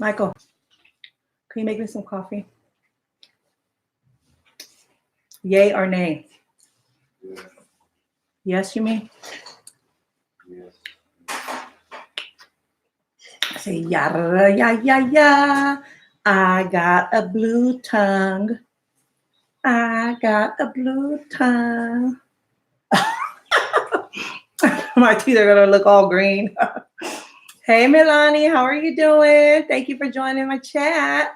Michael, can you make me some coffee? Yay or nay? Yeah. Yes, you mean? Yes. I say yada ya. I got a blue tongue. I got a blue tongue. My teeth are gonna look all green. Hey Milani, how are you doing? Thank you for joining my chat.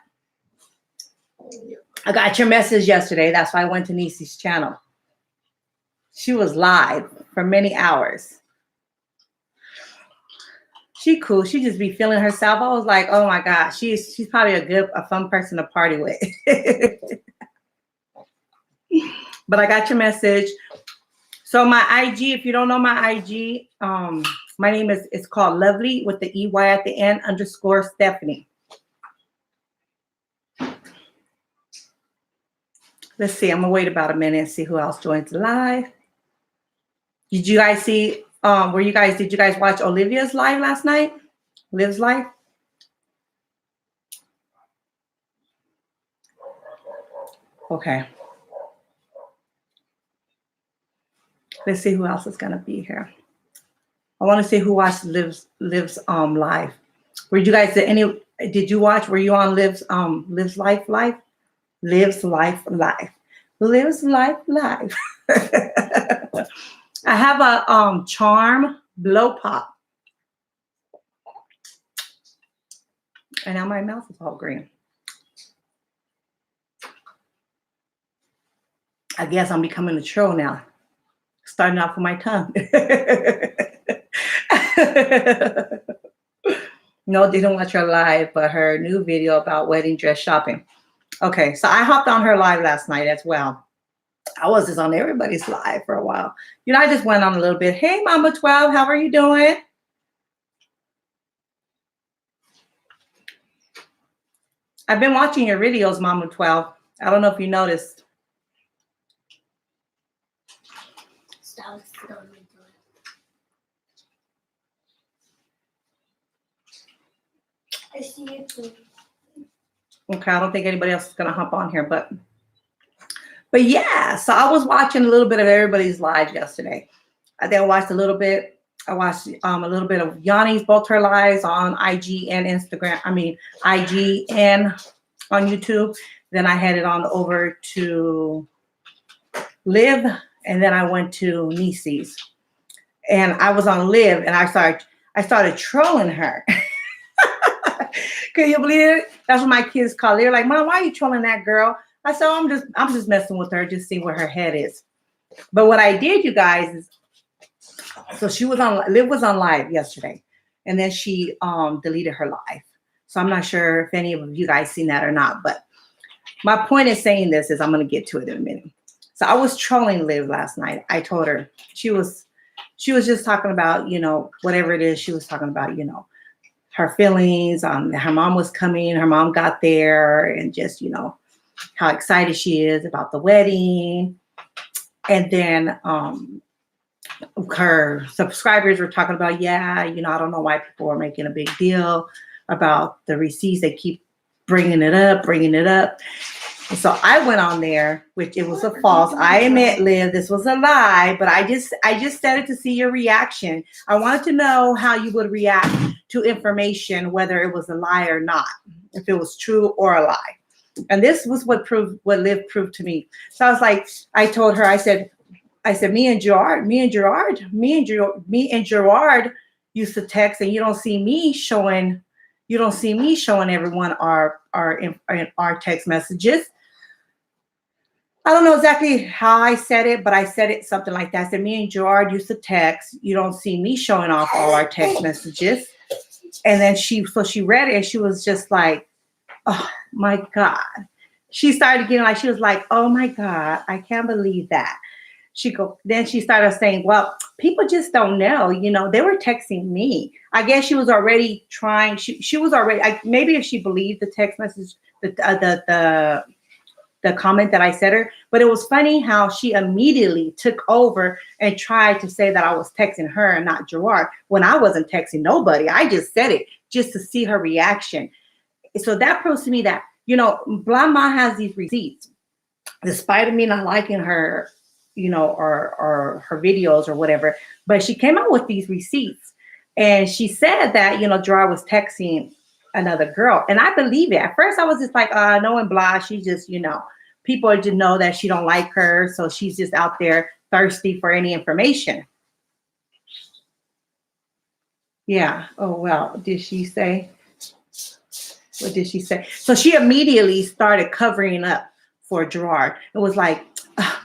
I got your message yesterday. That's why I went to Nisi's channel. She was live for many hours. She cool. She just be feeling herself. I was like, oh my God, she's probably a fun person to party with. But I got your message. So my IG, if you don't know my IG, my name is called Lovely with the EY at the end _ Stephanie. Let's see. I'm gonna wait about a minute and see who else joins live. Did you guys see? Did you guys watch Olivia's live last night? Liv's live. Okay. Let's see who else is gonna be here. I want to see who watched Liv's live. Were you guys did you watch? Were you on Liv's life live? Liv's life live. Liv's life live. I have a Charm blow pop. And now my mouth is all green. I guess I'm becoming a troll now. Starting off with my tongue. No, didn't watch her live, but her new video about wedding dress shopping. Okay, so I hopped on her live last night as well. I was just on everybody's live for a while. You know, I just went on a little bit. Hey, Mama 12, how are you doing? I've been watching your videos, Mama 12. I don't know if you noticed. I see you too. Okay, I don't think anybody else is gonna hop on here, but yeah. So I was watching a little bit of everybody's live yesterday. I then watched a little bit. I watched a little bit of Yanni's both her lives on IG and Instagram. I mean IG and on YouTube. Then I headed on over to Liv, and then I went to Nisi's. And I was on Liv, and I started trolling her. Can you believe it? That's what my kids call it. They're like, Mom, why are you trolling that girl? I said, oh, I'm just messing with her, just see where her head is. But what I did, you guys, is so Liv was on live yesterday, and then she deleted her live. So I'm not sure if any of you guys seen that or not. But my point in saying this is I'm gonna get to it in a minute. So I was trolling Liv last night. I told her she was just talking about, you know, whatever it is she was talking about, you know, her feelings. Her mom was coming. Her mom got there, and just, you know, how excited she is about the wedding. And then her subscribers were talking about, yeah, you know, I don't know why people are making a big deal about the receipts. They keep bringing it up. And so I went on there, which it was a false. I admit, Liv, this was a lie, but I just said it to see your reaction. I wanted to know how you would react to information, whether it was a lie or not, if it was true or a lie. And this was what Liv proved to me. So I was like, I told her, I said, me and Gerard used to text, and you don't see me showing everyone our text messages. I don't know exactly how I said it, but I said it something like that. I said, me and Gerard used to text. You don't see me showing off all our text messages. And then she read it, and she was just like, oh my God. She started getting like, she was like, oh my God, I can't believe that. Then she started saying, well, people just don't know, you know, they were texting me. I guess she was already trying. She was already, maybe if she believed the text message, the comment that I said her, but it was funny how she immediately took over and tried to say that I was texting her and not Gerard, when I wasn't texting nobody. I just said it just to see her reaction. so that proves to me that, Blonde Ma has these receipts, despite of me not liking her, or her videos or whatever. But she came out with these receipts, and she said that, Gerard was texting another girl, and I believe it. At first, I was just like, knowing Blah, she just, people just know that she don't like her, so she's just out there thirsty for any information. Yeah. Oh, well, did she say? What did she say? So she immediately started covering up for Gerard. It was like,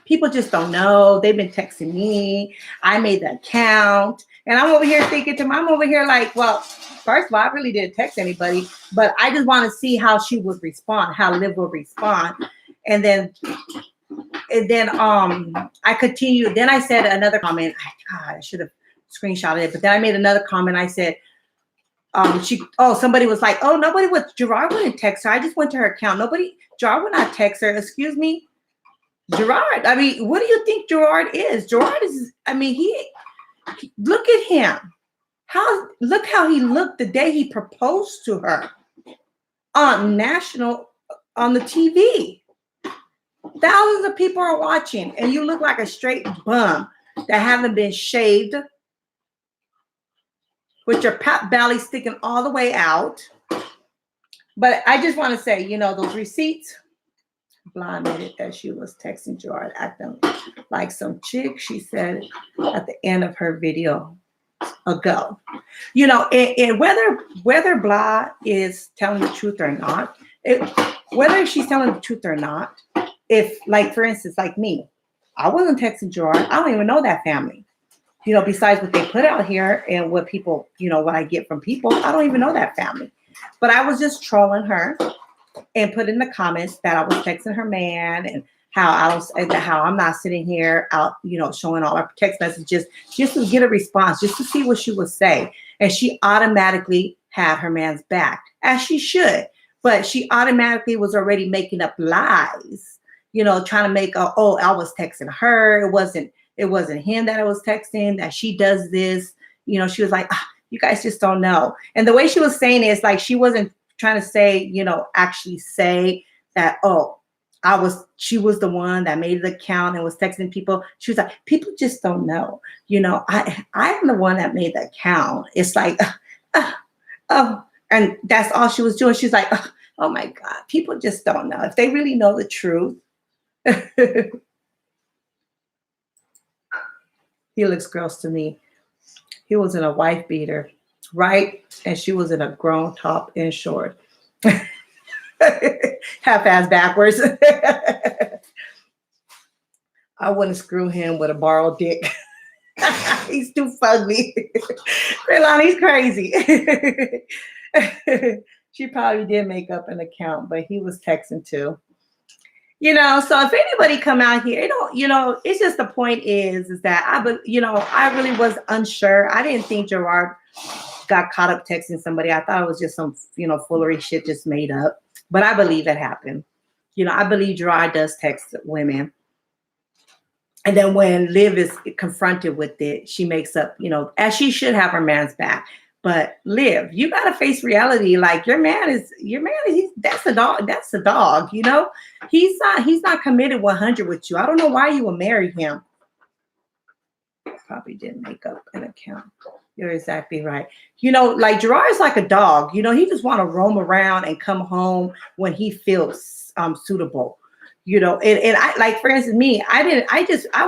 people just don't know. They've been texting me. I made the account. And I'm over here thinking I'm over here like, well, first of all, I really didn't text anybody, but I just want to see how she would respond, how Liv would respond. And then I continued. Then I said another comment. God, I should have screenshotted it. But then I made another comment. I said, somebody was like, oh, nobody with Gerard wouldn't text her. I just went to her account. Gerard would not text her. Excuse me? Gerard, I mean, what do you think Gerard is? Gerard is, I mean, he look at him. Look how he looked the day he proposed to her on the TV. Thousands of people are watching, and you look like a straight bum that haven't been shaved, with your pot belly sticking all the way out. But I just want to say, those receipts, Blah admitted that she was texting Gerard, acting like some chick, she said at the end of her video ago. And whether Blah is telling the truth or not, whether she's telling the truth or not, if, like, for instance, like me, I wasn't texting Gerard. I don't even know that family. Besides what they put out here and what people, what I get from people, I don't even know that family. But I was just trolling her and put in the comments that I was texting her man, and how I'm not sitting here out, showing all our text messages just to get a response, just to see what she would say. And she automatically had her man's back, as she should. But she automatically was already making up lies, trying to make I was texting her. It wasn't him that I was texting, that she does this. She was like, you guys just don't know. And the way she was saying it is like she wasn't trying to say, actually say that, she was the one that made the account and was texting people. She was like, people just don't know. I am the one that made the account. It's like, and that's all she was doing. She's like, oh my God, people just don't know. If they really know the truth. He looks gross to me. He was in a wife beater, right? And she was in a grown top and short. Half-ass backwards. I wouldn't screw him with a borrowed dick. He's too fugly. Leilani's crazy. She probably did make up an account, but he was texting too. So if anybody come out here, it's just, the point is that I really was unsure. I didn't think Gerard got caught up texting somebody. I thought it was just some, foolery shit just made up. But I believe it happened. I believe Gerard does text women. And then when Liv is confronted with it, she makes up, as she should have her man's back. But Liv, you gotta face reality. Like, your man is that's a dog. That's a dog. He's not committed 100 with you. I don't know why you would marry him. Probably didn't make up an account. You're exactly right. Like, Gerard's like a dog. He just want to roam around and come home when he feels suitable. And I, like, for instance, me, I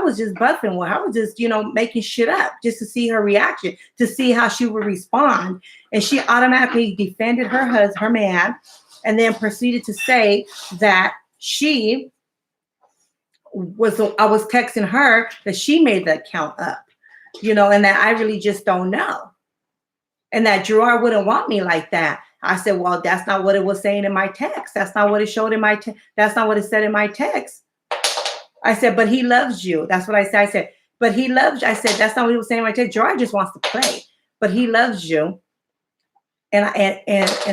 was just buffing with her. I was just, making shit up just to see her reaction, to see how she would respond. And she automatically defended her man, and then proceeded to say that I was texting her that she made the account up, and that I really just don't know. And that Gerard wouldn't want me like that. I said, well, that's not what it was saying in my text. That's not what it showed in my text. That's not what it said in my text. I said, but he loves you. That's what I said. I said, but he loves you. I said, that's not what he was saying in my text. Gerard just wants to play, but he loves you. And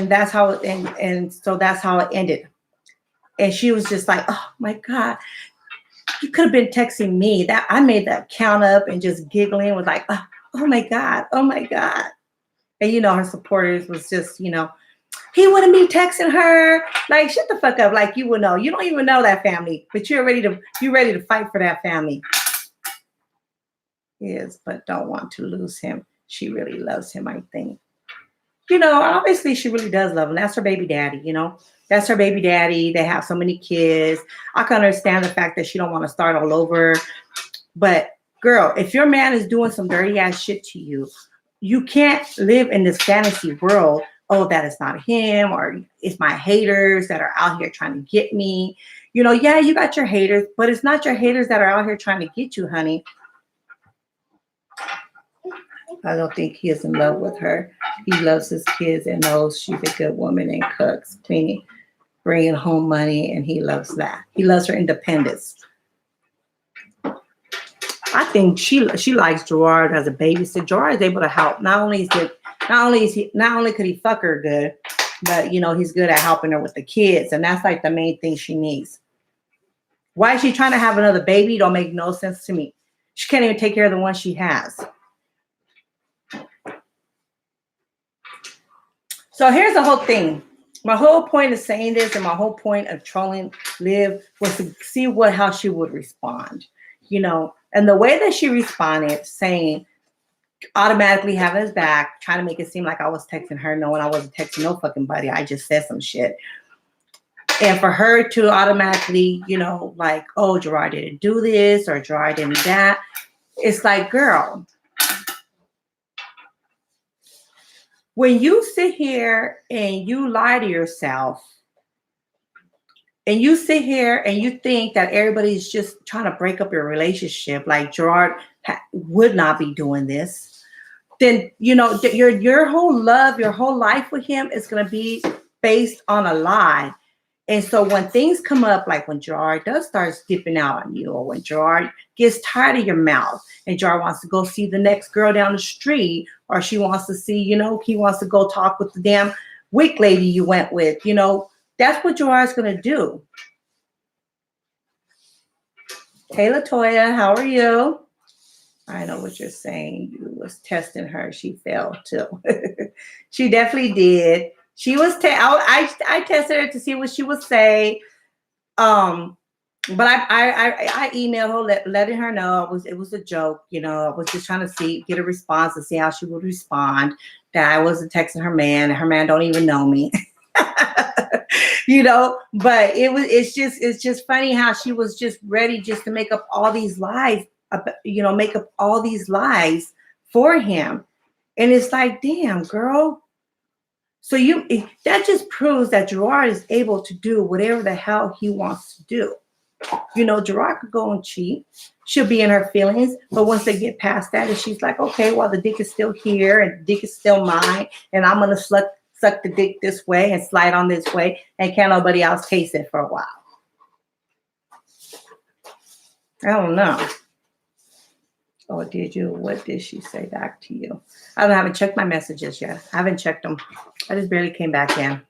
that's how it, and so that's how it ended. And she was just like, oh my God, you could have been texting me. That I made that count up and just giggling, was like, oh my God, oh my God. And her supporters was just, He wouldn't be texting her. Like, shut the fuck up. Like, you would know. You don't even know that family, but you're ready to fight for that family. Yes, but don't want to lose him. She really loves him, I think. Obviously she really does love him. That's her baby daddy, That's her baby daddy. They have so many kids. I can understand the fact that she don't want to start all over. But girl, if your man is doing some dirty ass shit to you, you can't live in this fantasy world. Oh, that is not him, or it's my haters that are out here trying to get me. Yeah, you got your haters, but it's not your haters that are out here trying to get you, honey. I don't think he is in love with her. He loves his kids and knows she's a good woman and cooks, cleaning, bringing home money, and he loves that. He loves her independence. I think she likes Gerard as a babysitter. Gerard is able to help. Not only could he fuck her good, but he's good at helping her with the kids, and that's like the main thing she needs. Why is she trying to have another baby? Don't make no sense to me. She can't even take care of the one she has. So here's the whole thing. My whole point of saying this and my whole point of trolling Liv was to see how she would respond, and the way that she responded, saying automatically having his back, trying to make it seem like I was texting her, knowing I wasn't texting no fucking buddy. I just said some shit. And for her to automatically, like, oh, Gerard didn't do this or Gerard didn't do that. It's like, girl, when you sit here and you lie to yourself and you sit here and you think that everybody's just trying to break up your relationship, like Gerard would not be doing this, then, your whole love, your whole life with him is going to be based on a lie. And so when things come up, like when Gerard does start dipping out on you, or when Gerard gets tired of your mouth and Gerard wants to go see the next girl down the street, or she wants to see, he wants to go talk with the damn weak lady you went with, that's what Gerard's going to do. Hey, Latoya, how are you? I know what you're saying. You was testing her. She failed too. She definitely did. She was. I tested her to see what she would say. But I emailed her, letting her know it was a joke. I was just trying to get a response and see how she would respond. That I wasn't texting her man, and her man don't even know me. But it's just funny how she was just ready just to make up all these lies. Make up all these lies for him. And it's like, damn, girl. So that just proves that Gerard is able to do whatever the hell he wants to do. Gerard could go and cheat. She'll be in her feelings. But once they get past that, and she's like, okay, well, the dick is still here and the dick is still mine. And I'm going to suck the dick this way and slide on this way. And can't nobody else taste it for a while. I don't know. Oh, did you? What did she say back to you? I haven't checked my messages yet. I haven't checked them. I just barely came back in.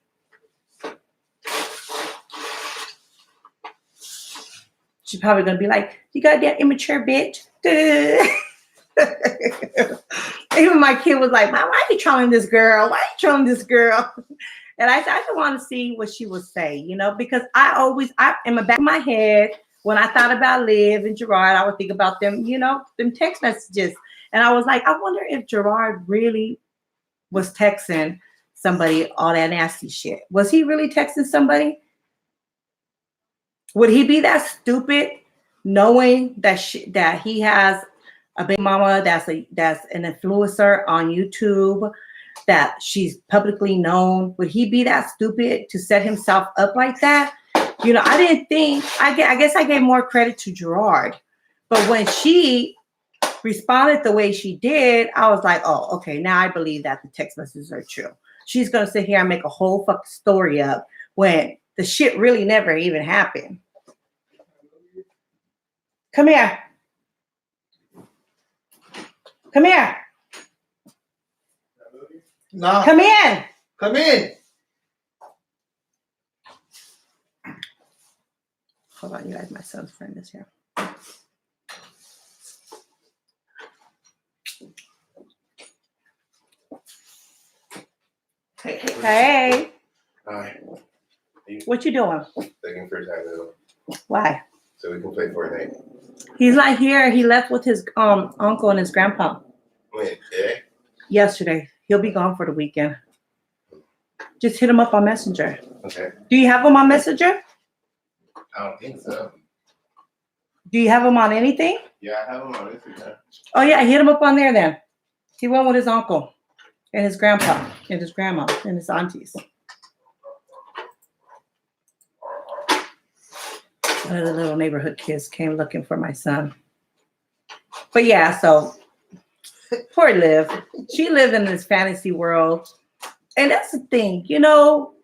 She's probably going to be like, you got that immature bitch. Even my kid was like, Mom, why are you trolling this girl? Why are you trolling this girl? And I just want to see what she would say, because I in the back of my head, when I thought about Liv and Gerard, I would think about them, them text messages. And I was like, I wonder if Gerard really was texting somebody all that nasty shit. Was he really texting somebody? Would he be that stupid knowing that he has a big mama that's an influencer on YouTube, that she's publicly known? Would he be that stupid to set himself up like that? I didn't think, I guess I gave more credit to Gerard. But when she responded the way she did, I was like, oh, okay, now I believe that the text messages are true. She's going to sit here and make a whole fucking story up when the shit really never even happened. Come here. Come here. No. Come in. Come in. Hold on, you guys. My son's friend is here. Hey. What you doing? Looking for time though, Why? so we can play Fortnite. He's not here. He left with his uncle and his grandpa Wait, today? yesterday. He'll be gone for the weekend. Just hit him up on Messenger. Okay. Do you have him on Messenger? I don't think so. Do you have him on anything? Yeah, I have him on Instagram. Oh yeah, hit him up on there then. He went with his uncle and his grandpa and his grandma and his aunties. One of the little neighborhood kids came looking for my son. But yeah, so poor Liv. She lived in this fantasy world. And that's the thing, you know,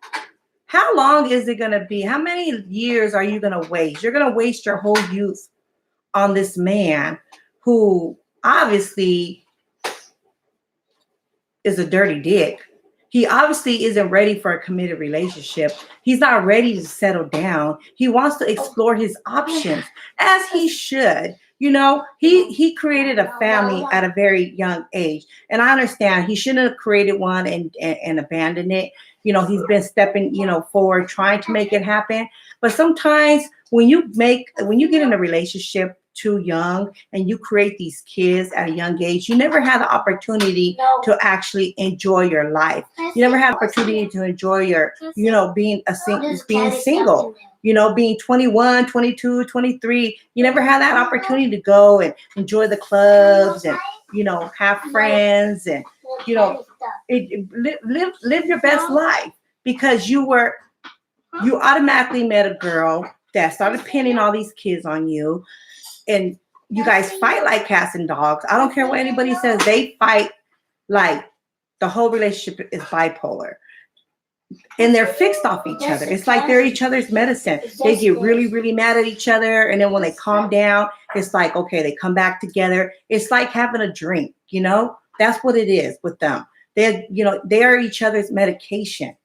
how long is it going to be? How many years are you going to waste? You're going to waste your whole youth on this man who obviously is a dirty dick. He obviously isn't ready for a committed relationship. He's not ready to settle down. He wants to explore his options, as he should. You know, he created a family at a very young age. And I understand he shouldn't have created one and abandoned it. You know, he's been stepping, you know, forward, trying to make it happen. But sometimes when you get in a relationship too young and you create these kids at a young age, you never had the opportunity to actually enjoy your life. You never had opportunity to enjoy your, you know, being single, you know, being 21, 22, 23. You never had that opportunity to go and enjoy the clubs and, you know, have friends and, you know, live your best life, because you automatically met a girl that started pinning all these kids on you. And you guys fight like cats and dogs. I don't care what anybody says. They fight like the whole relationship is bipolar. And they're fixed off each other. It's like they're each other's medicine. They get really, really mad at each other. And then when they calm down, it's like, okay, they come back together. It's like having a drink, you know? That's what it is with them. They're each other's medication.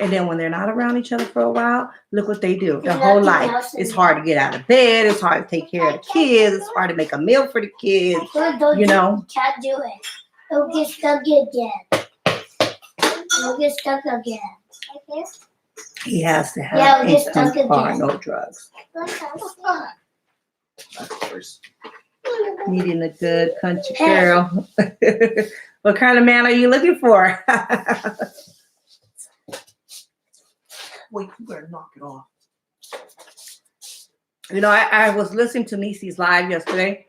And then when they're not around each other for a while, look what they do. Their whole life. It's hard to get out of bed. It's hard to take care of the kids. It's hard to make a meal for the kids. You know? Can't do it. It'll get stuck again. It'll get stuck again. Like this? He has to have it'll get stuck income or again. no drugs. Needing a good country girl. What kind of man are you looking for? Wait, you better knock it off. You know, I was listening to Niecy's live yesterday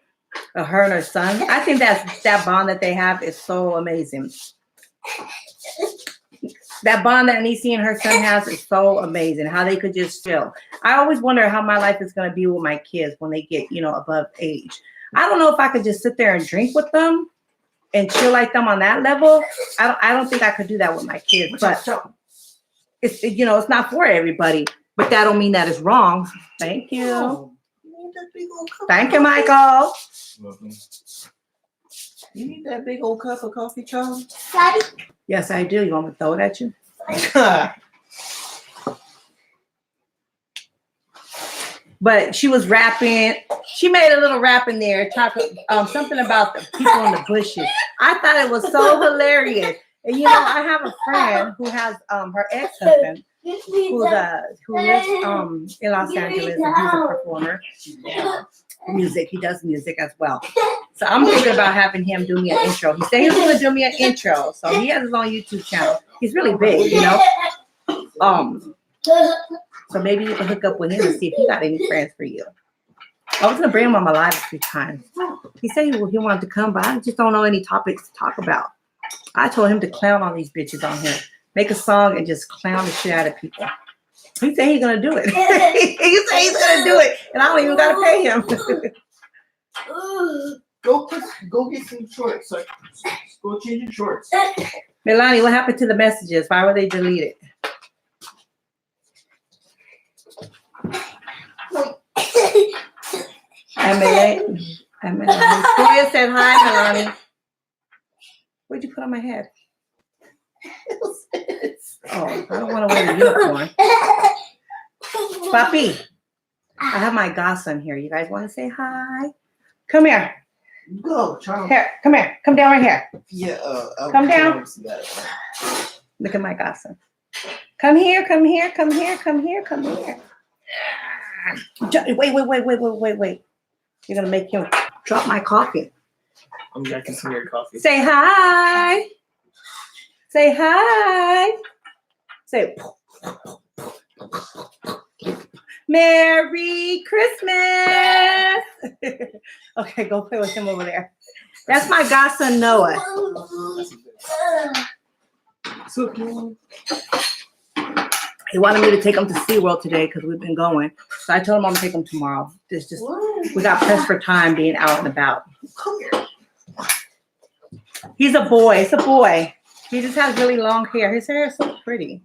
of her and her son. I think that bond that they have is so amazing. That bond that Niecy and her son has is so amazing. How they could just chill. I always wonder how my life is going to be with my kids when they get, you know, above age. I don't know if I could just sit there and drink with them and chill like them on that level. I don't think I could do that with my kids. But it's, you know, it's not for everybody. But that don't mean that it's wrong. Thank you. Oh, Thank you, Michael. you need that big old cup of coffee, Charlie? Daddy, Yes, I do. You want me to throw it at you? But she was rapping. She made a little rap in there, talking something about the people in the bushes. I thought it was so hilarious. And you know, I have a friend who has her ex-husband who lives in Los Angeles, and he's a performer. Music. He does music as well. So I'm thinking about having him do me an intro. He said he was going to do me an intro. So he has his own YouTube channel. He's really big, you know. So maybe you can hook up with him and see if he got any friends for you. I was going to bring him on my live a few times. He said he wanted to come, but I just don't know any topics to talk about. I told him to clown on these bitches on here. Make a song and just clown the shit out of people. He said he's going to do it. He said he's going to do it. And I don't even got to pay him. Go get some shorts. Go change your shorts. Milani, what happened to the messages? Why were they deleted? Emily. Toya said hi, Milani. What'd you put on my head? Oh, I don't want to wear the unicorn. Papi, I have my godson here. You guys want to say hi? Come here. Go, Charlie. Here, come here. Come down right here. Yeah. Come down. Look at my godson. Come here, come here, come here, come here, come here. Wait. You're gonna make him drop my coffee. I'm drinking some of your coffee. Say hi. Say hi. Say Merry Christmas. Okay, go play with him over there. That's my godson Noah. So cute. He wanted me to take him to SeaWorld today because we've been going. So I told him I'm gonna take him tomorrow. It's just we got pressed for time being out and about. Come here. He's a boy. It's a boy. He just has really long hair. His hair is so pretty.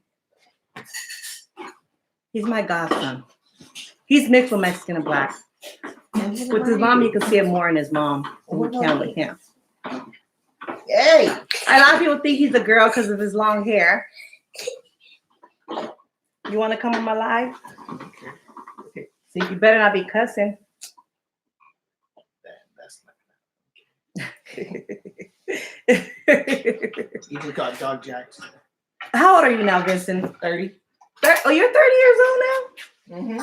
He's my godson. He's mixed with Mexican and black. With his mom, you can see it more in his mom than we can with him. Hey. A lot of people think he's a girl because of his long hair. You want to come on my live? Okay. So you better not be cussing. That's not. You just got dog jacked. How old are you now, Vincent? 30. Oh, you're 30 years old now? Mm-hmm.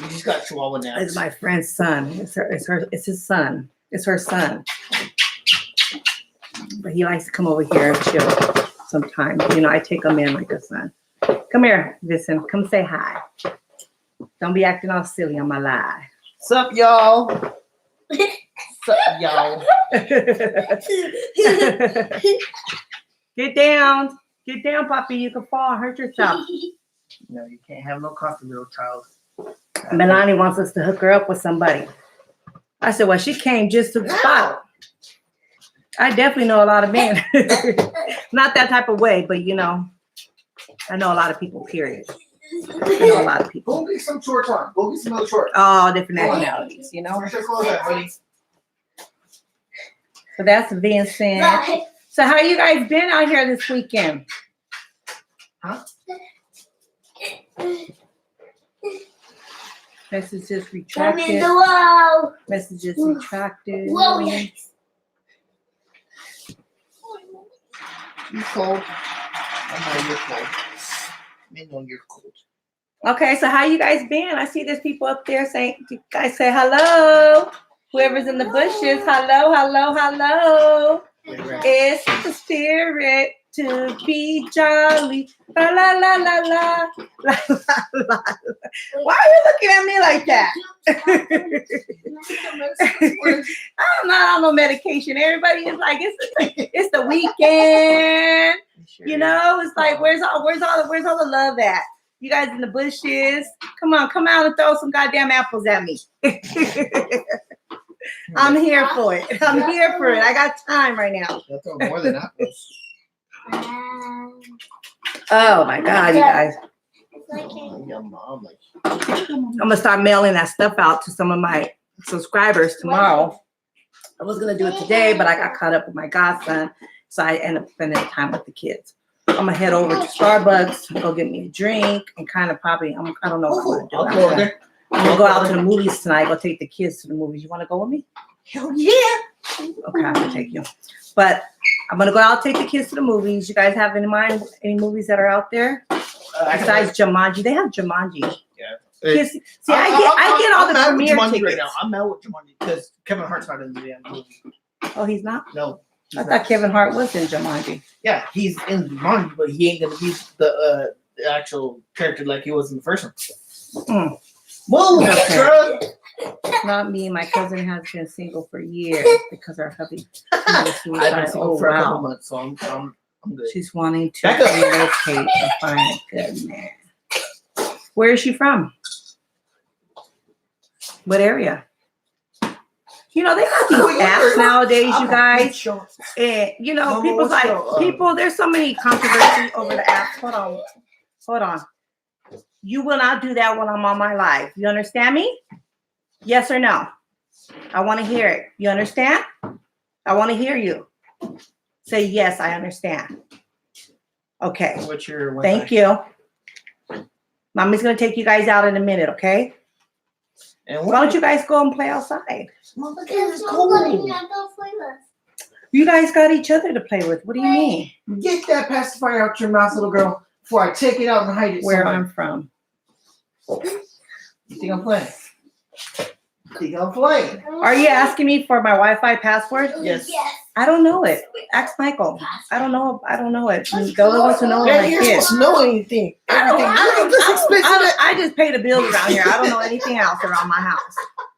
You just got Chihuahua now. It's my friend's son. It's his son. It's her son. But he likes to come over here and chill sometimes. You know, I take him in like a son. Come here, Vincent. Come say hi. Don't be acting all silly on my live. Sup, y'all? Sup, y'all? Get down. Get down, Poppy. You can fall and hurt yourself. No, you can't have no coffee, little child. Melanie wants us to hook her up with somebody. I said, well, she came just to the spot. I definitely know a lot of men. Not that type of way, but you know, I know a lot of people, period. I know a lot of people. Go get some shorts on. Go get some other shorts. All different nationalities, you know? Where's your clothes at, buddy? So that's Vincent. So how you guys been out here this weekend? Huh? Messages Come in retracted. the wall. Messages retracted. Whoa, yes. You cold? I know you're cold. I know you're cold. Okay, so how you guys been? I see there's people up there saying, you guys say hello. Whoever's in the bushes, hello, hello, hello. It's the spirit to be jolly. La la la la la la la la. Why are you looking at me like that? I'm not on no medication. Everybody is like, it's the weekend. You know, it's like where's all the love at? You guys in the bushes? Come on, come out and throw some goddamn apples at me. I'm here for it. I'm here for it. I got time right now. They'll throw more than apples. Oh my God, you guys. Your mom, like, I'm gonna start mailing that stuff out to some of my subscribers tomorrow. I was gonna do it today, but I got caught up with my godson, so I ended up spending time with the kids. I'm gonna head over to Starbucks, go get me a drink, and kind of probably I don't know what I'm I'll gonna go over do. there. I'm gonna go out to the movies tonight. Go take the kids to the movies. You want to go with me? Hell yeah. Okay, I can take you. But I'm gonna go out, take the kids to the movies. You guys have in mind any movies that are out there besides Jumanji? They have Jumanji. Yeah. Kids, see, I get all the I'm mad with premiere Jumanji tickets. right now. I'm mad with Jumanji because Kevin Hart's not in the damn movie. Oh, he's not. No. I thought Kevin Hart was in Jumanji. Yeah, he's in Jumanji, but he ain't gonna be the actual character like he was in the first one. Mm. Move, Okay. girl. Not me. My cousin has been single for years because her hubby committed I've been suicide. single Oh for a couple wow. months, so I'm good. She's wanting to Back up. relocate and find a good man. Where is she from? What area? You know, they got these apps nowadays, you guys. And you know, Mama, people's what's like your, people. There's so many controversy over the apps. Hold on. You will not do that when I'm on my live. You understand me? Yes or no? I want to hear it. You understand? I want to hear you. Say yes. I understand. Okay. What's your Thank you. Mommy's gonna take you guys out in a minute. Okay. And Why don't you guys go and play outside? Mother, It's it's cold. cold. You guys got each other to play with. What do you mean? Get that pacifier out your mouth, little girl, before I take it out and hide it Where somewhere. I'm from. You think I'm playing? You think I'm playing? Are you asking me for my Wi-Fi password? Yes. I don't know it. Ask Michael. I don't know. I don't know it. The only ones who know are Yeah, my you're kids. supposed to know anything. Everything. Look at this expensive. I just pay the bills around here. I don't know anything else around my house.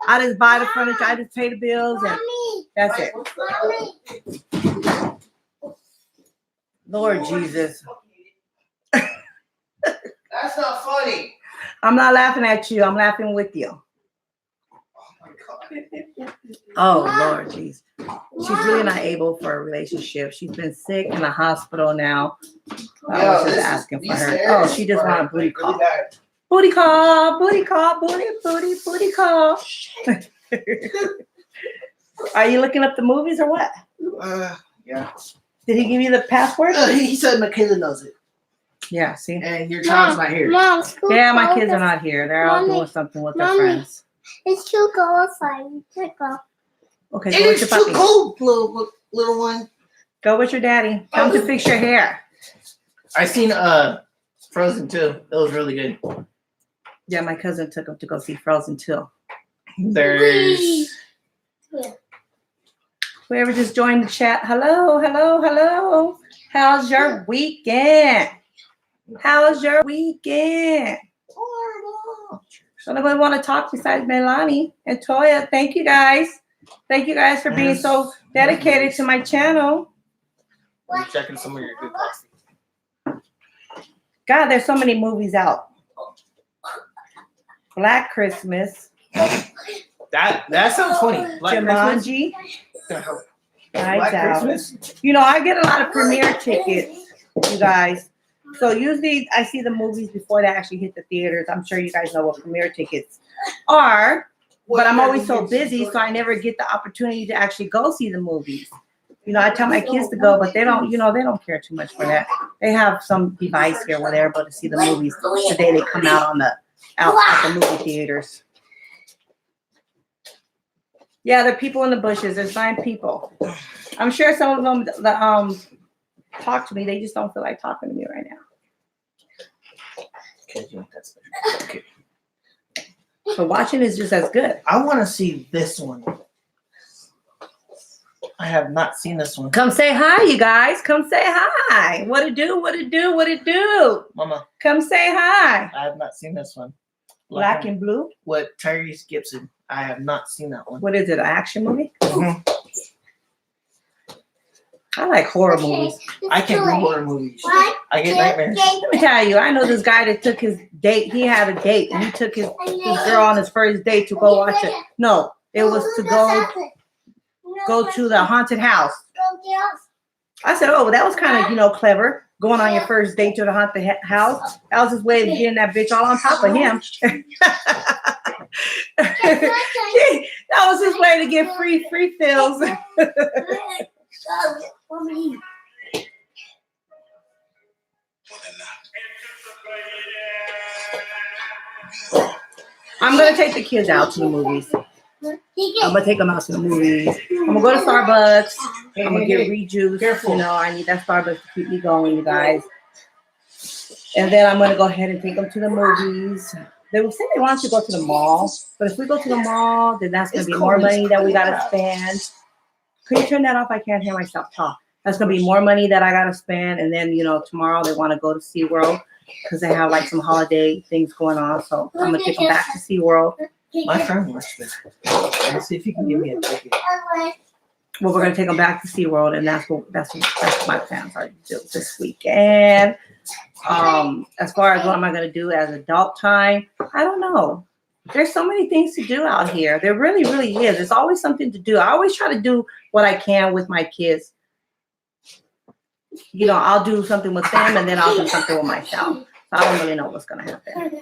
I just buy the furniture. I just pay the bills, and that's it. Lord Jesus. That's not funny. I'm not laughing at you. I'm laughing with you. Oh my God. Oh, Lord, jeez. She's really not able for a relationship. She's been sick in the hospital now. I was just asking for her. Oh, she just wanted a booty call. Booty call, booty call, booty call. Are you looking up the movies or what? Yeah. Did he give you the password? He said Michaela knows it, Yeah, see? and your child's not here. Mom, school Yeah, my closed. kids are not here. They're out doing something with their friends. It's too cold outside. Let's go. Okay, It go with is your too puppy. cold, little one. Go with your daddy. Tell him to fix your hair. I seen Frozen 2. It was really good. Yeah, my cousin took him to go see Frozen 2. There's Whoever just joined the chat, hello, hello, hello. How's your weekend? How's your weekend? So nobody want to talk besides Melanie and Toya. Thank you guys. Thank you guys for being so dedicated to my channel. I'm checking some of your good coffee. God, there's so many movies out. Black Christmas, That sounds funny. Black Christmas. Jumanji, Black Knives Out. Christmas. You know, I get a lot of premiere tickets, you guys. So usually I see the movies before they actually hit the theaters. I'm sure you guys know what premiere tickets are, but I'm always so busy, so I never get the opportunity to actually go see the movies. You know, I tell my kids to go, but they don't, you know, they don't care too much for that. They have some device here where they're able to see the movies the day they come out on out at the movie theaters. Yeah, there are people in the bushes. There's 9 people. I'm sure some of them talk to me. They just don't feel like talking to me right now. Okay. So watching is just as good. I want to see this one. I have not seen this one. Come say hi, you guys. Come say hi. What it do? What it do? What it do? Mama, Come say hi. I have not seen this one. Black and Blue. With Tyrese Gibson. I have not seen that one. What is it? An action movie? Mhm. I like horror movies. I can't do horror movies. I get nightmares. Let me tell you, I know this guy that took his date. He had a date, and he took his girl on his first date to go watch it. No, it was to go to the haunted house. I said, oh, well, that was kind of, you know, clever. Going on your first date to the haunted house. That was his way of getting that bitch all on top of him. That was his way to get free fills. I'm going to take the kids out to the movies. I'm going to take them out to the movies. I'm going to go to Starbucks. I'm going to get rejuice. Careful. You know, I need that Starbucks to keep me going, you guys. And then I'm going to go ahead and take them to the movies. They were saying they want to go to the mall. But if we go to the mall, then that's going to be more money that we got to spend. Could you turn that off? I can't hear myself talk. That's going to be more money that I got to spend. And then, you know, tomorrow they want to go to SeaWorld because they have like some holiday things going on. So I'm going to take them back to SeaWorld. My friend works there. Let's see if he can give me a ticket. Well, we're going to take them back to SeaWorld, and that's what my plans are to do this weekend. As far as what am I going to do as adult time, I don't know. There's so many things to do out here. There really, really is. There's always something to do. I always try to do what I can with my kids. You know, I'll do something with them, and then I'll do something with myself. I don't really know what's going to happen.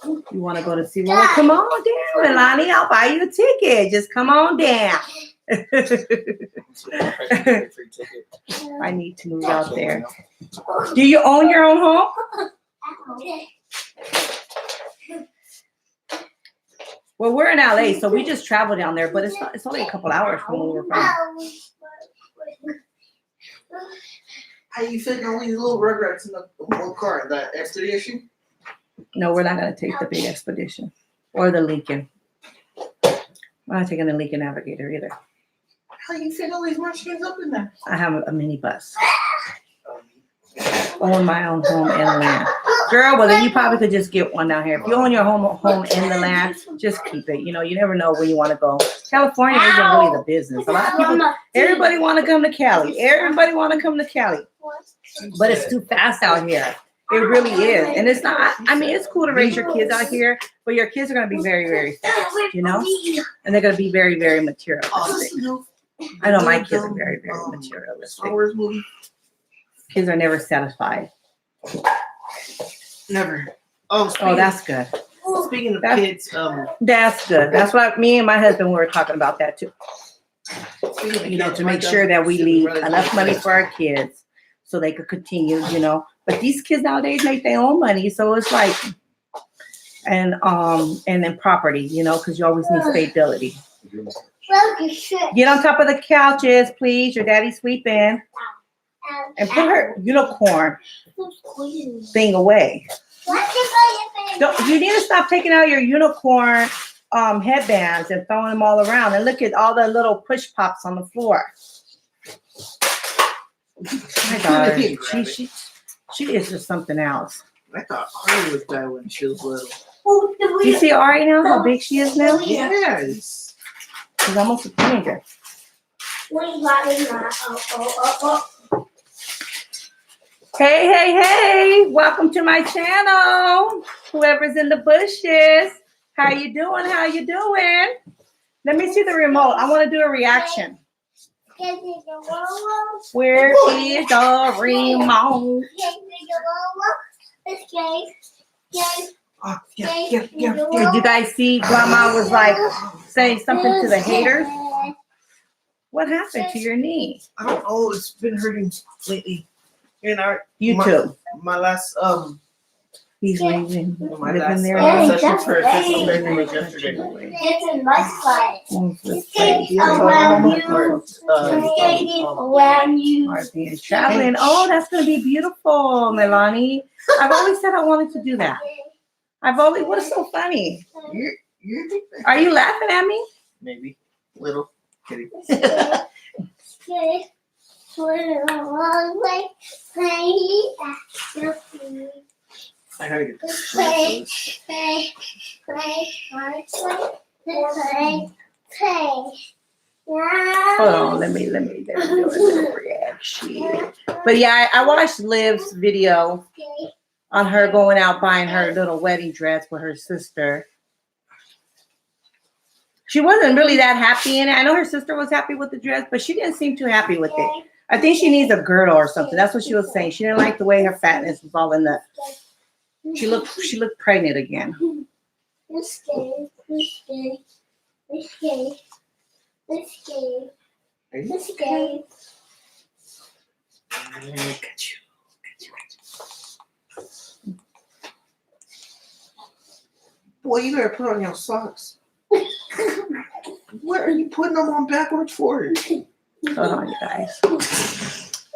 You want to go to SeaWorld? Come on down, Milani. I'll buy you a ticket. Just come on down. I need to move out there. Do you own your own home? Well, we're in LA, so we just travel down there, but it's only a couple hours from where we're from. How you fitting all these little rugrats in the one car? That expedition? No, we're not gonna take the big expedition or the Lincoln. We're not taking the Lincoln Navigator either. How you fit all these machines up in there? I have a minibus. Own my own home and land. Girl, well then you probably could just get one down here. If you own your home in the land, just keep it. You know, you never know where you want to go. California isn't really the business. A lot of people, everybody want to come to Cali. Everybody want to come to Cali. But it's too fast out here. It really is. And it's not, I mean, it's cool to raise your kids out here, but your kids are going to be very, very fast, you know? And they're going to be very, very materialistic. I know my kids are very, very materialistic. Star Wars movie? Kids are never satisfied. Never. Oh, Oh, that's good. speaking of that's- kids, That's good. That's what me and my husband were talking about that too. speaking of You know, kids, to my make sure that we dad- leave enough money for our kids so they could continue, you know. But these kids nowadays make their own money, so it's like, and then property, you know, because you always need stability. Get on top of the couches, please. Your daddy's sweeping. And put her unicorn thing away. Don't, you need to stop taking out your unicorn headbands and throwing them all around. And look at all the little push pops on the floor. My daughter, she is just something else. I thought Ari was bad when she was little. You see Ari now, how big she is now? Yes. She's almost a teenager. Hey, hey, hey, welcome to my channel. Whoever's in the bushes, how you doing? How you doing? Let me see the remote. I want to do a reaction. Where is the remote? Oh, yeah. Did you guys see Grandma was like saying something to the haters? What happened to your knee? I don't know. It's been hurting lately. And You my, too. My last He's leaving. my Living last there. session for physical therapy was yesterday. It's a nice fight. It's skating Yeah, around my you. heart, Skating around you. being traveling. Oh, that's gonna be beautiful, Melanie. I've always said I wanted to do that. What is so funny? You're Are you laughing at me? maybe little kidding. Skate. Swim a long way. Play at your feet. I gotta get this. Play, play, play, play, play, play. Hold on, let me do a little reaction. But yeah, I watched Liv's video on her going out buying her little wedding dress for her sister. She wasn't really that happy in it. I know her sister was happy with the dress, but she didn't seem too happy with it. I think she needs a girdle or something. That's what she was saying. She didn't like the way her fatness was all in the. She looked pregnant again. Got you. Boy, you better put on your socks. What are you putting them on backwards for? Hold on, you guys.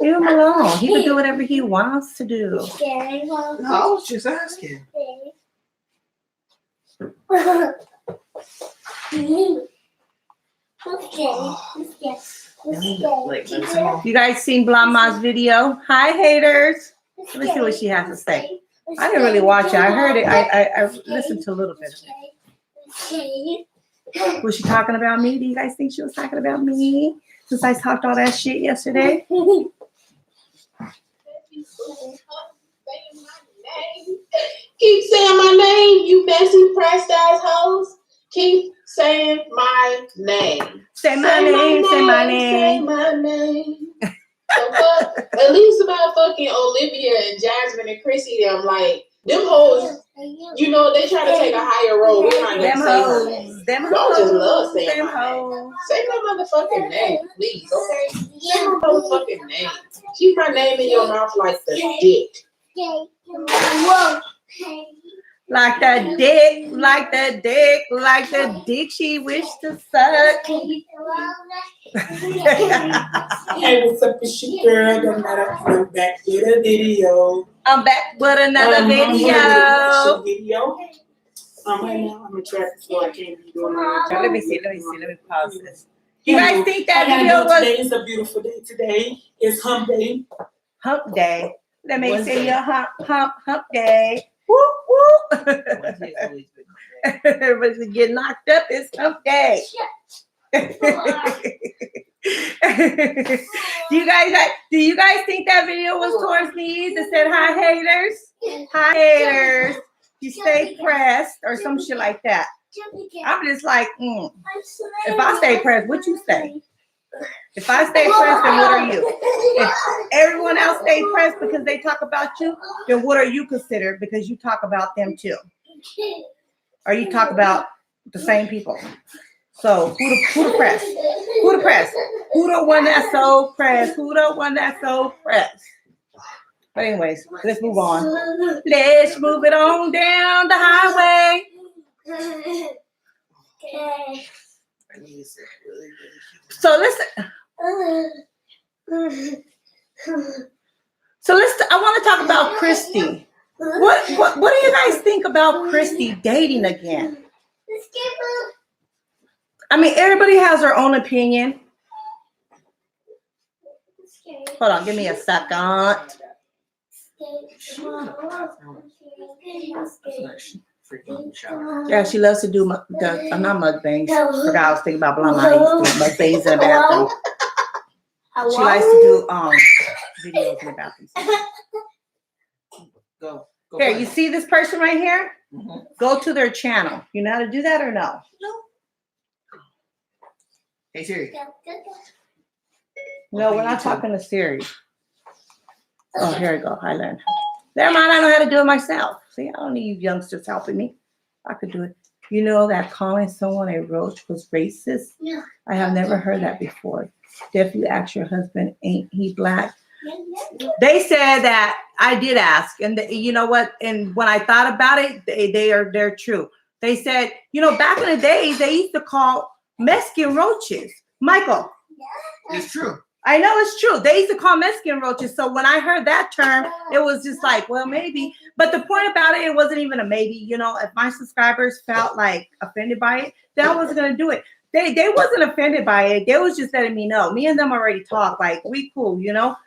Leave him alone. He can do whatever he wants to do. No, I was just asking. Like, You guys seen Blama's video? Hi, haters. Let me see what she has to say. I didn't really watch it. I heard it. I listened to a little bit of it. Was she talking about me? Do you guys think she was talking about me? Since I talked all that shit yesterday? Keep saying my name, you messy pressed ass hoes. Keep saying my name. Say my name, say my Say name. my name. So fuck, at least about fucking Olivia and Jasmine and Chrissy, them like them hoes. You know they try to take a higher road. We're not Them gonna say her name. hoes. Them Y'all just love hoes. saying Them my name. hoes. Say my motherfucking name, please, okay? Say my motherfucking name. Keep my name in your mouth like the dick. Like the dick, like the dick, like the dick she wished to suck. Hey, what's up? It's your girl. I'm back with a video. I'm back with another I'm with video. a video. Right now I'm in traffic, so I can't be doing that. Let me see. Let me pause this. You guys think that video Today was is a beautiful day. Today is hump day. hump day? Let me Wednesday. see your hump day. Whoop whoop. Wednesday is always good. Everybody's getting knocked up. It's hump day. Do you guys think that video was towards me that said hi haters? Hi haters. You stay pressed or some shit like that. I'm just like, if I stay pressed, what you say? If I stay pressed, then what are you? If everyone else stay pressed because they talk about you, then what are you considered because you talk about them too? Or you talk about the same people? So who the press? Who the press? Who the one that's so pressed? Who the one that's so pressed? But anyways, let's move on. Let's move it on down the highway. I need to sit really, really So let's. I want to talk about Christy. What do you guys think about Christy dating again? I mean, everybody has their own opinion. Hold on, give me a second. freaking shower. Yeah, she loves to do not mukbangs. Forgot I was thinking about Blonde. I used to do mukbangs in the bathroom. She likes to do videos in the bathroom. Go. Here, you see this person right here? Mm-hmm. Go to their channel. You know how to do that or no? Hey Siri. No, we're not talking to Siri. Oh, here we go. I learned. Never mind, I know how to do it myself. See, I don't need you youngsters helping me. I could do it. You know that calling someone a roach was racist? Yeah. I have never heard that before. If you ask your husband, ain't he black? They said that I did ask, and you know what? And when I thought about it, they're true. They said, you know, back in the days, they used to call Mexican roaches. Michael, It's true. I know it's true. They used to call Mexican roaches. So when I heard that term, it was just like, well, maybe. But the point about it, it wasn't even a maybe. You know, if my subscribers felt like offended by it, then I wasn't gonna do it. They wasn't offended by it. They was just letting me know. Me and them already talk. Like, we cool, you know.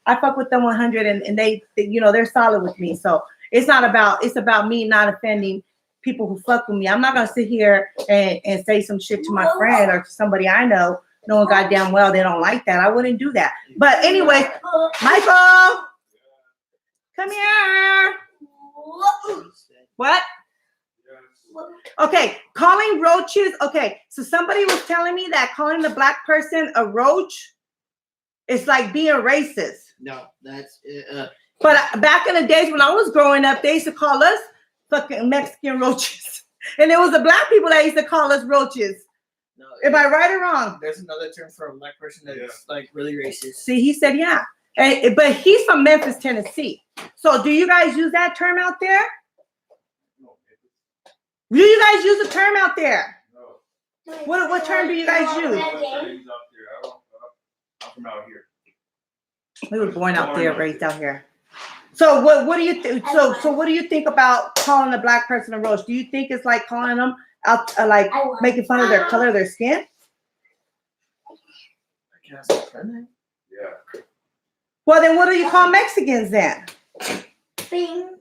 I fuck with them 100, and they, you know, they're solid with me. So it's about me not offending people who fuck with me. I'm not gonna sit here and say some shit to my friend or to somebody I know, knowing goddamn well they don't like that. I wouldn't do that. But anyway, Michael, come here. What? Okay, calling roaches. Okay, so somebody was telling me that calling the black person a roach is like being racist. No, that's But back in the days when I was growing up, they used to call us fucking Mexican roaches. And it was the black people that used to call us roaches. no. Am I right or wrong? There's another term for a black person that's like really racist. See, he said, yeah. But he's from Memphis, Tennessee. So do you guys use that term out there? Do you guys use the term out there? What term do you guys use? I'm from out here. We were born out there, raised out here. So what do you think? So what do you think about calling a black person a roach? Do you think it's like calling them out, like making fun of their color of their skin? Can I say friend? Yeah. Well, then what do you call Mexicans then?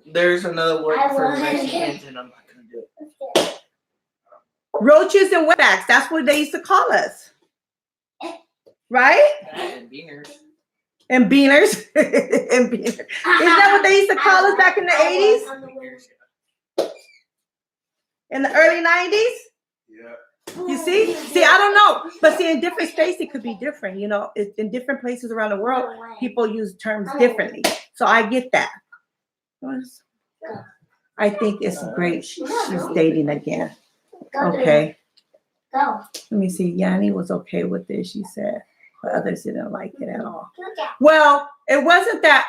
There's another word I for want- Mexicans, and I'm not gonna do it. Roaches and wetbacks. That's what they used to call us. Right? That and beaners. And beaners. And beaners. Isn't that what they used to call us back in the 80s? In the early 90s? Yeah. You see? See, I don't know. But see, in different states, it could be different. You know, in different places around the world, people use terms differently. So I get that. I think it's great. She's dating again. Okay. Go. Let me see. Yanni was okay with this, she said. But others didn't like it at all. Well, it wasn't that.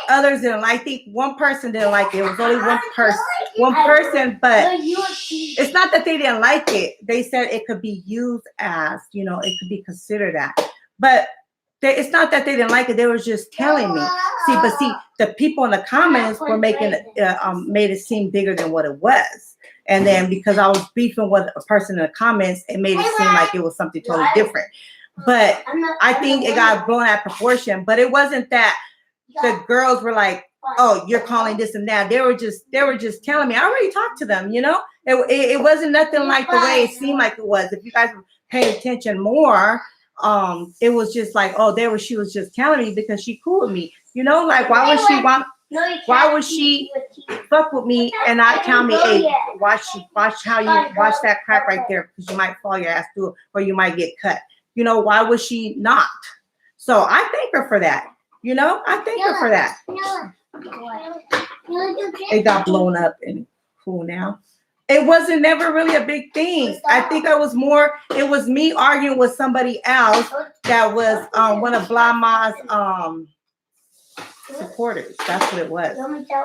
others didn't like. I think one person didn't like it. It was only one person, but it's not that they didn't like it. They said it could be used as, it could be considered that. But it's not that they didn't like it. They were just telling me. See, the people in the comments were making it, made it seem bigger than what it was. And then because I was beefing with a person in the comments, it made it seem like it was something totally different. But I think it got blown out of proportion. But it wasn't that the girls were like, "Oh, you're calling this and that." They were just telling me. I already talked to them. It wasn't nothing like the way it seemed like it was. If you guys were paying attention more, it was just like, oh, she was just telling me because she cool with me. Like why would she fuck with me and not tell me, hey, watch that crack right there because you might fall your ass through it or you might get cut. Why would she not? So I thank her for that. I thank her for that. It got blown up and cool now. It wasn't never really a big thing. I think it was me arguing with somebody else that was one of Blama's supporters. That's what it was.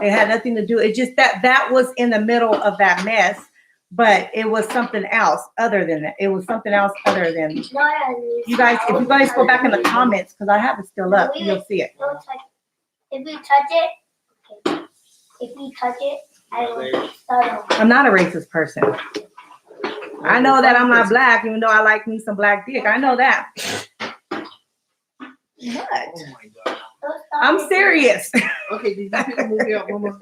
It had nothing to do. It just that was in the middle of that mess, but it was something else other than that. It was something else other than you guys. If you guys go back in the comments, because I have it still up, you'll see it. If you touch it, I will start. I'm not a racist person. I know that I'm not black, even though I like me some black dick. I know that. What? Oh my God. I'm serious. Okay, did you pick a movie out, Mama?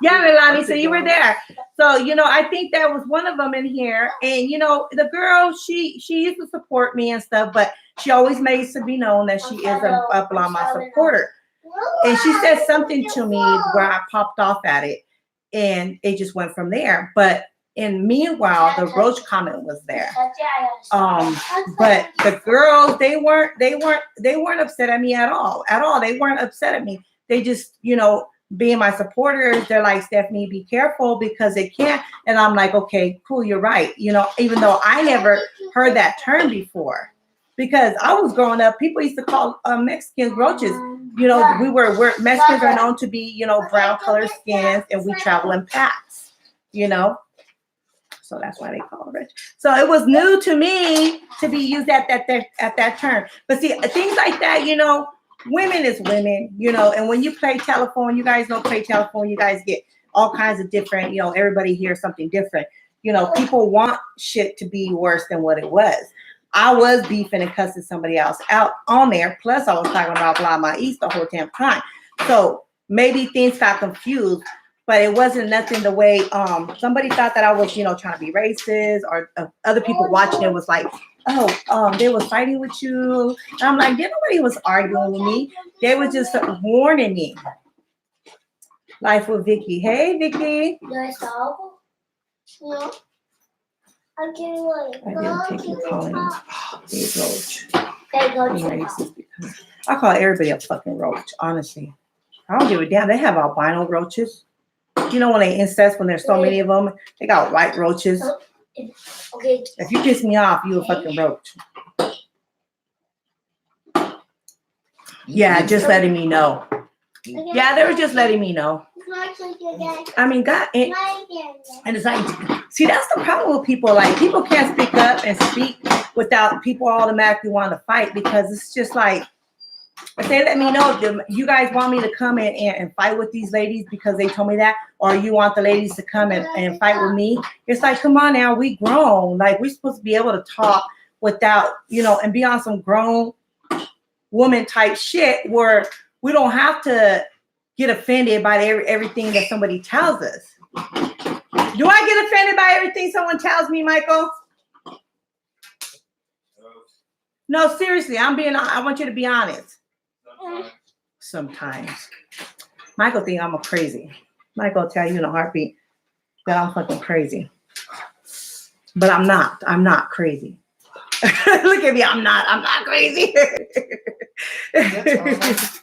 Yeah, Milani, so you were there. So, I think that was one of them in here. And, the girl, she used to support me and stuff, but she always makes to be known that she is a Blama supporter. And she said something to me where I popped off at it, and it just went from there. But meanwhile, the Roach comment was there. But the girls, they weren't upset at me at all. They weren't upset at me. They just, being my supporters, they're like, Stephanie, be careful because it can't. And I'm like, okay, cool, you're right. Even though I never heard that term before, because I was growing up, people used to call Mexicans roaches. We're Mexicans are known to be, brown colored skins, and we travel in packs, So that's why they call it rich. So it was new to me to be used at that term. But see, things like that, women is women, and when you play telephone, you guys don't play telephone, you guys get all kinds of different, everybody hears something different. People want shit to be worse than what it was. I was beefing and cussing somebody else out on there. Plus, I was talking about Blama East the whole damn time. So maybe things got confused, but it wasn't nothing the way somebody thought that I was, trying to be racist, or other people watching it was like, they was fighting with you. And I'm like, nobody was arguing with me. They were just warning me. Life with Vicky. Hey, Vicky. I didn't take you calling me a roach. I call everybody a fucking roach, honestly. I don't give a damn. They have albino roaches. When they incest, when there's so many of them, they got white roaches. Okay. If you piss me off, you a fucking roach. Yeah, just letting me know. Yeah, they were just letting me know. I mean, God, and it's like, see, that's the problem with people. Like, people can't speak up and speak without people automatically wanting to fight, because it's just like, if they let me know, you guys want me to come in and fight with these ladies because they told me that, or you want the ladies to come and fight with me. It's like, come on now, we grown. Like, we're supposed to be able to talk without, and be on some grown woman type shit where we don't have to get offended by everything that somebody tells us. Do I get offended by everything someone tells me, Michael? No, seriously, I want you to be honest. Sometimes. Michael think I'm a crazy. Michael will tell you in a heartbeat that I'm fucking crazy. But I'm not. I'm not crazy. Look at me. I'm not crazy. That's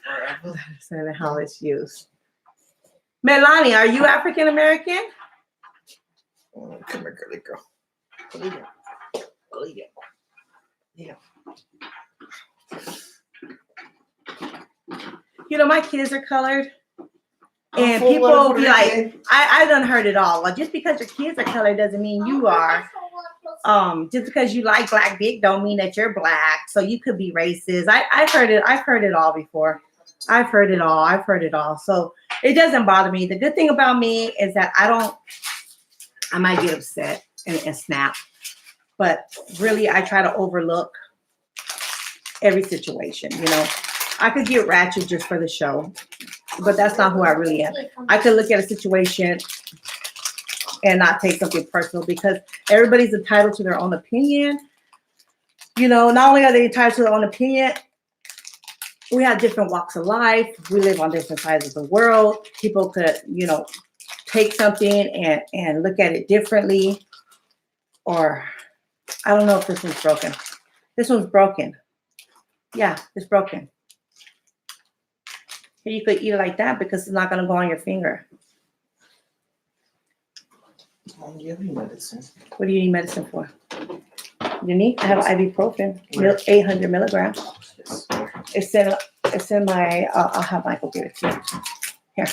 how it's used. Melanie, are you African American? Come here, girly girl. Go lay down. Go lay down. Yeah. You know, my kids are colored. I'm And full people blooded be Puerto like, Rican. I done heard it all. Well, just because your kids are colored doesn't mean you are. Just because you like black dick don't mean that you're black. So you could be racist. I've heard it. I've heard it all before. I've heard it all. So it doesn't bother me. The good thing about me is that I might get upset and snap, but really I try to overlook every situation. You know, I could get ratchet just for the show, but that's not who I really am. I could look at a situation and not take something personal because everybody's entitled to their own opinion. You know, not only are they entitled to their own opinion, we have different walks of life. We live on different sides of the world. People could, you know, take something and look at it differently. Or I don't know if this one's broken. This one's broken. Yeah, it's broken. Here you could eat it like that because it's not going to go on your finger. Mom, give me medicine. What do you need medicine for? You need? I have ibuprofen, 800 milligrams. Yes. It's in my. I'll have Michael give it to you.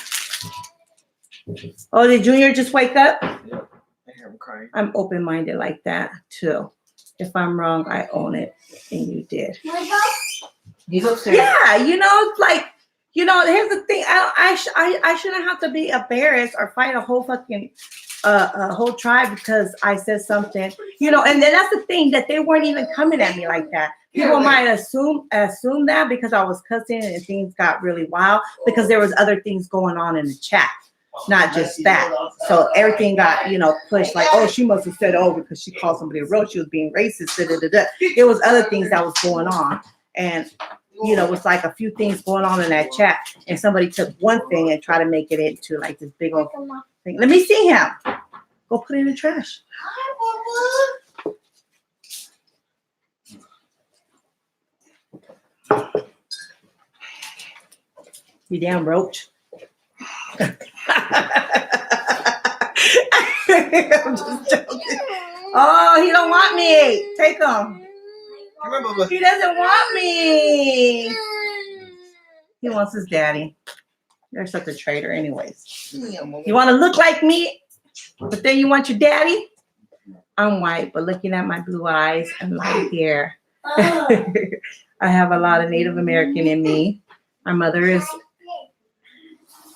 Here. Oh, did Junior just wake up? I hear him crying. I'm open-minded like that too. If I'm wrong, I own it, and you did. He's upstairs. Yeah, you know, like, you know, here's the thing. I shouldn't have to be embarrassed or fight a whole fucking a whole tribe because I said something, you know. And then that's the thing, that they weren't even coming at me like that. People might assume that because I was cussing and things got really wild because there was other things going on in the chat, not just that. So everything got, you know, pushed like, oh, she must have said, oh, because she called somebody a roach, she was being racist. Da, da, da, da. There was other things that was going on, and you know, it's like a few things going on in that chat, and somebody took one thing and tried to make it into like this big old thing. Let me see him. Go put it in the trash. You damn roach. I'm just joking. Oh, he don't want me. Take him. He doesn't want me. He wants his daddy. You're such a traitor anyways. You want to look like me, but then you want your daddy? I'm white, but looking at my blue eyes and light hair, I have a lot of Native American in me. My mother is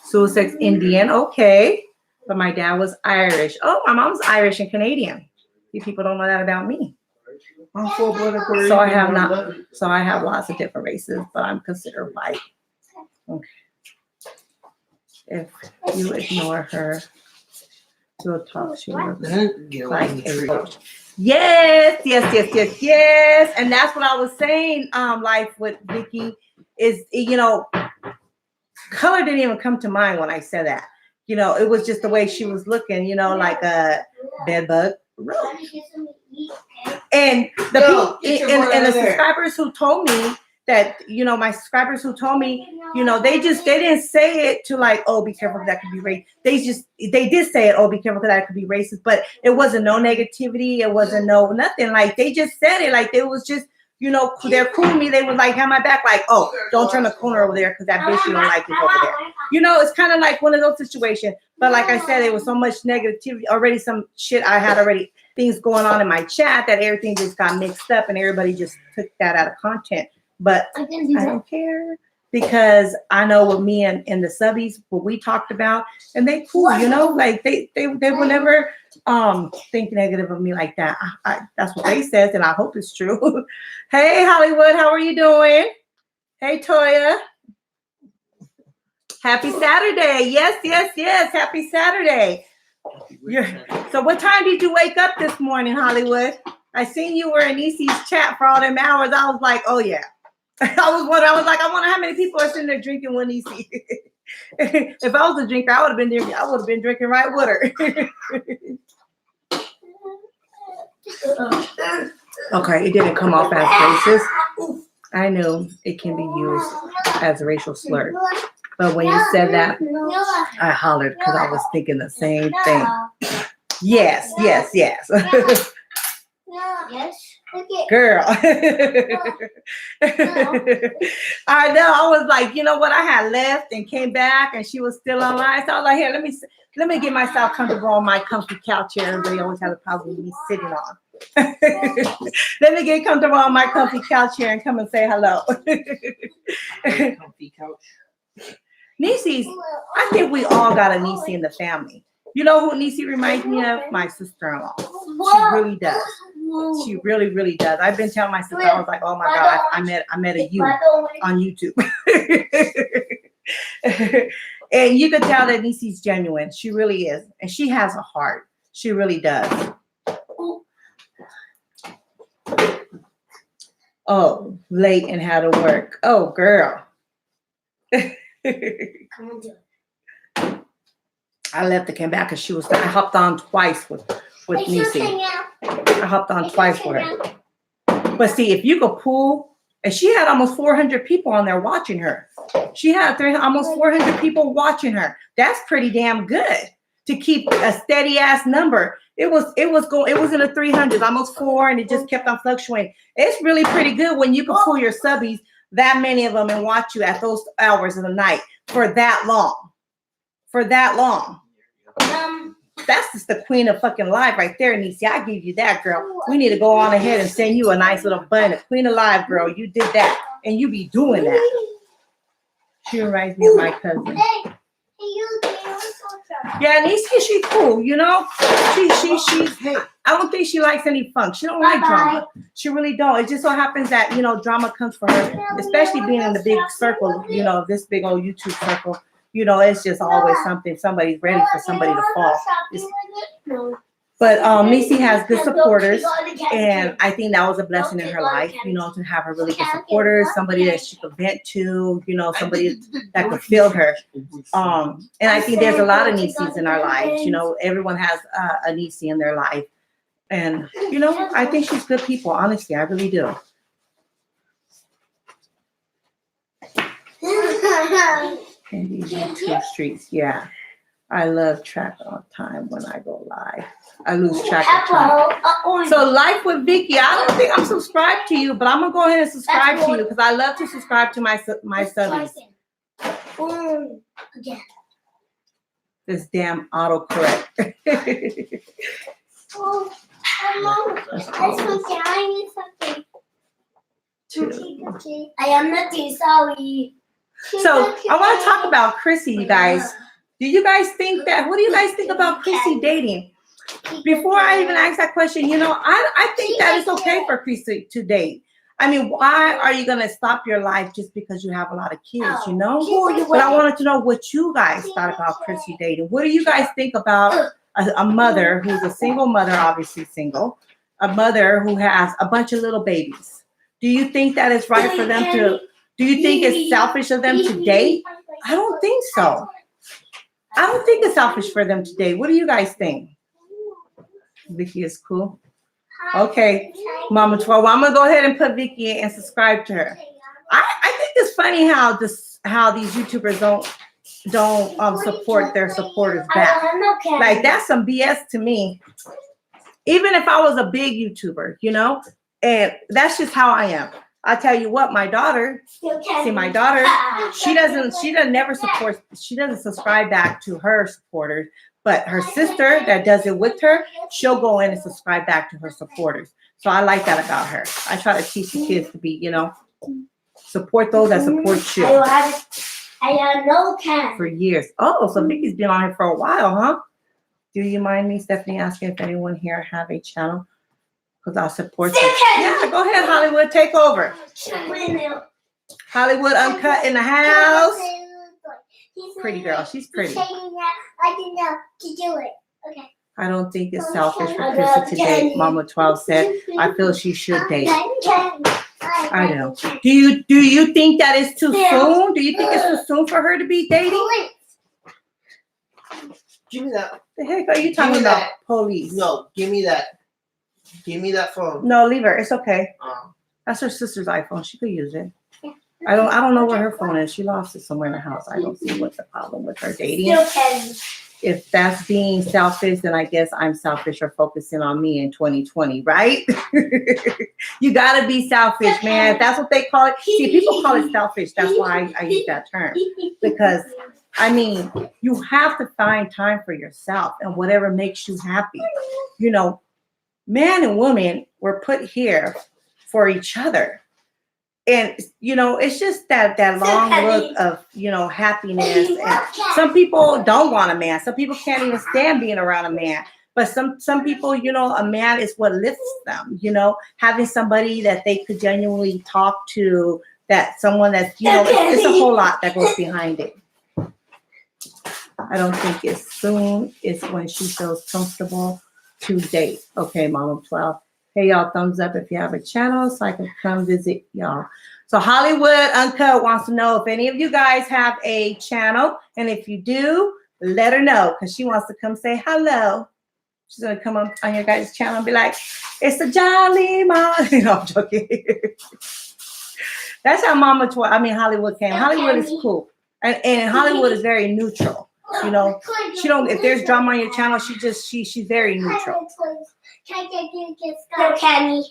Sussex Indian, okay, but my dad was Irish. Oh, my mom's Irish and Canadian. You people don't know that about me. I'm full-blooded Puerto So I Rican, have not. blood. So I have lots of different races, but I'm considered white. Okay. If you ignore her, she'll talk to you Get away like from the a tree. roach. Yes. And that's what I was saying. Life with Vicky is, you know, color didn't even come to mind when I said that. You know, it was just the way she was looking, you know, like a bed bug roach. And the people and the subscribers who told me that, you know, my subscribers who told me, you know, they didn't say it to like, oh, be careful, that could be racist. They did say it, oh, be careful, that could be racist, but it wasn't no negativity. It wasn't no nothing. Like they just said it, like it was just, you know, they're cool with me. They would like have my back, like, oh, don't turn the corner over there because that bitch you don't like is over there. You know, it's kind of like one of those situations. But like I said, there was so much negativity already, some shit I had already, things going on in my chat that everything just got mixed up and everybody just took that out of content. But I don't care because I know what me and the subbies, what we talked about, and they cool, you know, like they will never think negative of me like that. That's what they said, and I hope it's true. Hey Hollywood, how are you doing? Hey Toya. Happy Saturday. Yes. Happy Saturday. So what time did you wake up this morning, Hollywood? I seen you were in Nisi's chat for all them hours. I was like, oh yeah. I was like, I wonder how many people are sitting there drinking with Nisi. If I was a drinker, I would have been drinking right with her. Okay, it didn't come off as racist. I knew it can be used as a racial slur. But when you said that, I hollered because I was thinking the same thing. Yes. Yes. Okay. Girl. I know. I was like, you know what? I had left and came back, and she was still online. So I was like, here, let me get myself comfortable on my comfy couch here. Everybody always has a problem with me sitting on. Let me get comfortable on my comfy couch here and come and say hello. Comfy couch. Nieces, I think we all got a niece in the family. You know who Niecy reminds me of? My sister-in-law. She really does. She really, really does. I've been telling my sister, I was like, oh my God, I met a you on YouTube. And you could tell that Niecy's genuine. She really is. And she has a heart. She really does. Oh, late and had to work. Oh, girl. I left and came back because I hopped on twice with Niecy. I hopped on twice with her. But see, if you could pull, and she had almost 400 people on there watching her. She had almost 400 people watching her. That's pretty damn good to keep a steady ass number. It was in the 300s, almost 4, and it just kept on fluctuating. It's really pretty good when you can pull your subbies, that many of them, and watch you at those hours of the night for that long. For that long. That's just the queen of fucking live right there, Niecy. I give you that, girl. We need to go on ahead and send you a nice little bun. Queen of live, girl. You did that. And you be doing that. She reminds me of my cousin. Yeah, Niecy, she's cool, you know? I don't think she likes any funk. She don't like drama. She really don't. It just so happens that, you know, drama comes for her, especially being in the big circle, you know, this big old YouTube circle. You know, it's just always somebody's ready for somebody to fall. But Niecy has good supporters, and I think that was a blessing in her life, you know, to have her really good supporters, somebody that she could vent to, you know, somebody that could feel her. And I think there's a lot of Nieces in our lives, you know, everyone has a Niecy in their life. And, you know, I think she's good people, honestly, I really do. In these YouTube streets, yeah. I love track on time when I go live. I lose track of time. So Life with Vicky, I don't think I'm subscribed to you, but I'm gonna go ahead and subscribe to you because I love to subscribe to my subbies. This damn autocorrect. I am not sorry. So I want to talk about Chrissy, you guys. What do you guys think about Chrissy dating? Before I even ask that question, you know, I think that it's okay for Chrissy to date. I mean, why are you going to stop your life just because you have a lot of kids, you know? But I wanted to know what you guys thought about Chrissy dating. What do you guys think about a mother who's a single mother, obviously single, a mother who has a bunch of little babies? Do you think that it's right for them to, do you think it's selfish of them to date? I don't think so. I don't think it's selfish for them to date. What do you guys think? Vicky is cool. Okay, Mama 12. Well, I'm gonna go ahead and put Vicky in and subscribe to her. I think it's funny how these YouTubers don't support their supporters back. Like that's some BS to me. Even if I was a big YouTuber, you know, and that's just how I am. I tell you what, my daughter, she doesn't subscribe back to her supporters, but her sister that does it with her, she'll go in and subscribe back to her supporters. So I like that about her. I try to teach the kids to be, you know, support those that support you. For years. Oh, so Vicky's been on here for a while, huh? Do you mind me, Stephanie, asking if anyone here have a channel? Because I'll support you. Yeah, go ahead, Hollywood. Take over. Hollywood Uncut in the house. Pretty girl. She's pretty. I don't think it's selfish for Chrissy to date, Mama 12 said. I feel she should date. I know. Do you think that it's too soon? Do you think it's too soon for her to be dating? Give me that. The heck are you talking about? Police. No, give me that. Give me that phone. No, leave her. It's okay. That's her sister's iPhone. She could use it. I don't know where her phone is. She lost it somewhere in the house. I don't see what's the problem with her dating. if that's being selfish, then I guess I'm selfish or focusing on me in 2020, right? You gotta be selfish, man. If that's what they call it. See, people call it selfish. That's why I use that term. Because I mean, you have to find time for yourself and whatever makes you happy. You know, man and woman were put here for each other. And, you know, it's just that long look of, you know, happiness. And some people don't want a man. Some people can't even stand being around a man. But some people, you know, a man is what lifts them, you know, having somebody that they could genuinely talk to, that someone that's, you know, it's a whole lot that goes behind it. I don't think it's soon. It's when she feels comfortable to date. Okay, Mama 12. Hey, y'all, thumbs up if you have a channel so I can come visit y'all. So Hollywood Uncut wants to know if any of you guys have a channel. And if you do, let her know because she wants to come say hello. She's going to come on your guys' channel and be like, it's a Jolly Mama. No, I'm joking. That's how Hollywood came. Hollywood is cool. And Hollywood is very neutral. You know, she don't, if there's drama on your channel, she's very neutral. Still candy.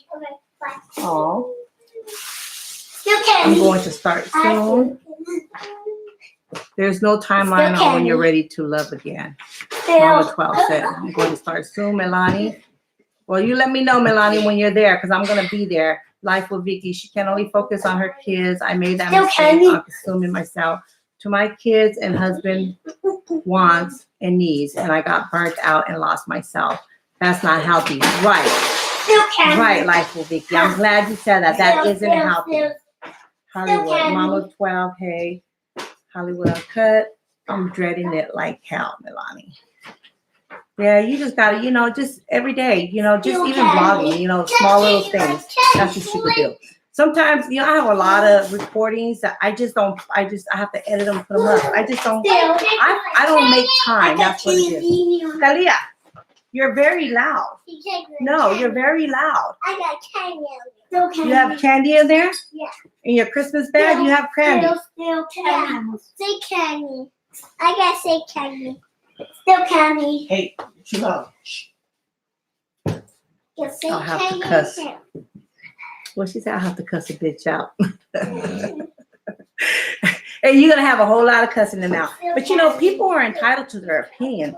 Oh, Still I'm candy. going to start soon. There's no timeline on when you're ready to love again. Mama 12 said, I'm going to start soon, Melanie. Well, you let me know, Melanie, when you're there, because I'm going to be there. Life with Vicky. She can only focus on her kids. I made that mistake on consuming myself to my kids and husband wants and needs, and I got burnt out and lost myself. That's not healthy. Right. Right, Life with Vicky. I'm glad you said that. That isn't healthy. Hollywood, Mama 12, hey. Hollywood Uncut. I'm dreading it like hell, Melanie. Yeah, you just gotta, you know, just every day, you know, just even blogging, you know, small little things. That's what you could do. Sometimes, you know, I have a lot of recordings that I have to edit them, put them up. I don't make time. That's what it is. Kalia, you're very loud. No, you're very loud. I got candy. You have candy in there? Yeah. In your Christmas bag, you have candy. Still candy. Say candy. I gotta say candy. Still candy. Hey, chill out. Just say I'll have to candy. cuss. Well, she said I'll have to cuss a bitch out. And you're going to have a whole lot of cussing them out. But, you know, people are entitled to their opinion.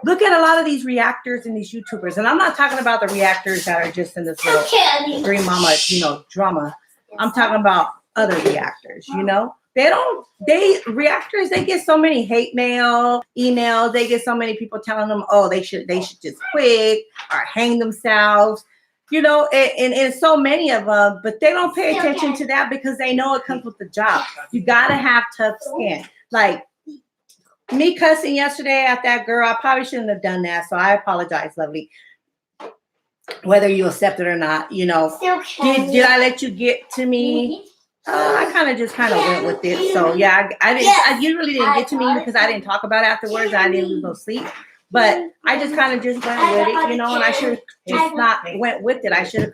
Look at a lot of these reactors and these YouTubers. And I'm not talking about the reactors that are just in this little Green Mama, you know, drama. I'm talking about other reactors, you know. Reactors, they get so many hate mail, emails. They get so many people telling them, oh, they should just quit or hang themselves. You know, and so many of them, but they don't pay attention to that because they know it comes with the job. You got to have tough skin. Like me cussing yesterday at that girl, I probably shouldn't have done that. So I apologize, lovely. Whether you accept it or not, you know, did I let you get to me? I kind of went with it. So yeah, you really didn't get to me because I didn't talk about it afterwards. I didn't lose no sleep. But I just kind of just went with it, you know, and I should have just not went with it. I should have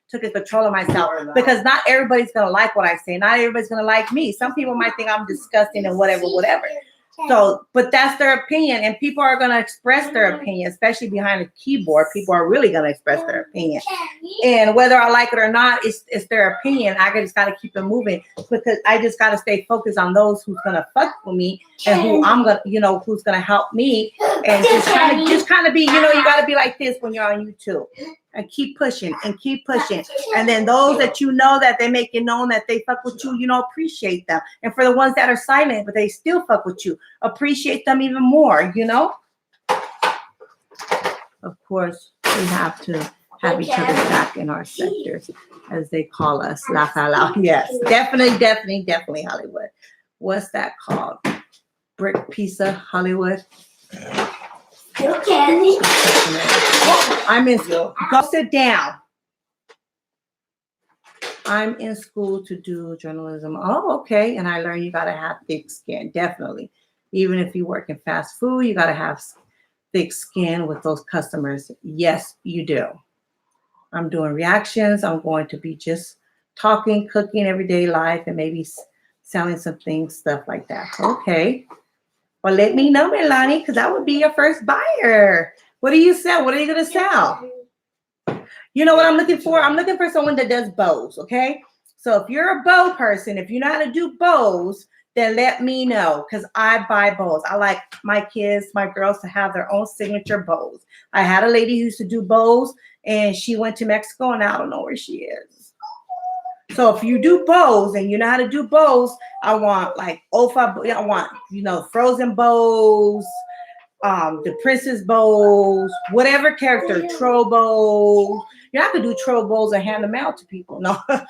took control of myself because not everybody's going to like what I say. Not everybody's going to like me. Some people might think I'm disgusting and whatever. So, but that's their opinion, and people are going to express their opinion, especially behind a keyboard. People are really going to express their opinion. And whether I like it or not, it's their opinion. I just got to keep it moving because I just got to stay focused on those who's going to fuck with me and who I'm going to, you know, who's going to help me. And just kind of be, you know, you got to be like this when you're on YouTube. And keep pushing and keep pushing. And then those that you know that they make it known that they fuck with you, you know, appreciate them. And for the ones that are silent, but they still fuck with you, appreciate them even more, you know? Of course, we have to have each other back in our sectors, as they call us. La la la. Yes, definitely Hollywood. What's that called? Brick Pizza Hollywood. Candy. I'm in school. Go sit down. I'm in school to do journalism. Oh, okay. And I learned you got to have thick skin. Definitely. Even if you work in fast food, you got to have thick skin with those customers. Yes, you do. I'm doing reactions. I'm going to be just talking, cooking, everyday life, and maybe selling some things, stuff like that. Okay. Well, let me know, Milani, because I would be your first buyer. What do you sell? What are you gonna sell? You know what I'm looking for? I'm looking for someone that does bows, okay? So if you're a bow person, if you know how to do bows, then let me know, because I buy bows. I like my kids, my girls, to have their own signature bows. I had a lady who used to do bows, and she went to Mexico, and I don't know where she is. So if you do bows and you know how to do bows, I want like Ofa, I want, you know, frozen bows, the princess bows, whatever character, troll bows. You have to do troll bows and hand them out to people. No. But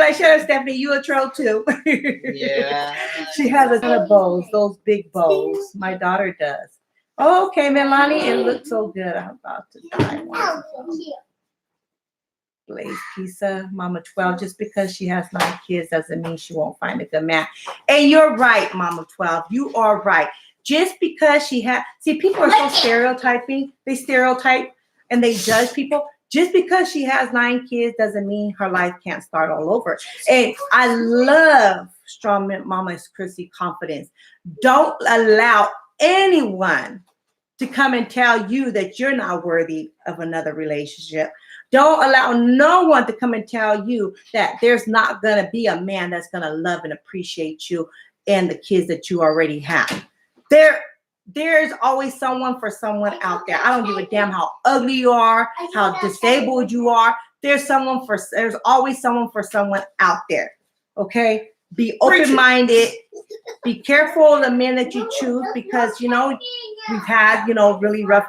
I shut up, Stephanie, you a troll too. Yeah. She has a ton of bows, those big bows. My daughter does. Okay, Melanie, it looks so good. I'm about to die. Blaze Pizza, Mama 12. Just because she has 9 kids doesn't mean she won't find a good man. And you're right, Mama 12. You are right. Just because she had, see, people are so stereotyping. They stereotype and they judge people. Just because she has 9 kids doesn't mean her life can't start all over. And I love Strong Mama Chrissy confidence. Don't allow anyone to come and tell you that you're not worthy of another relationship. Don't allow no one to come and tell you that there's not going to be a man that's going to love and appreciate you and the kids that you already have. There's always someone for someone out there. I don't give a damn how ugly you are, how disabled you are. There's always someone for someone out there. Okay? Be open-minded. Be careful of the men that you choose, because, you know, we've had, you know, really rough,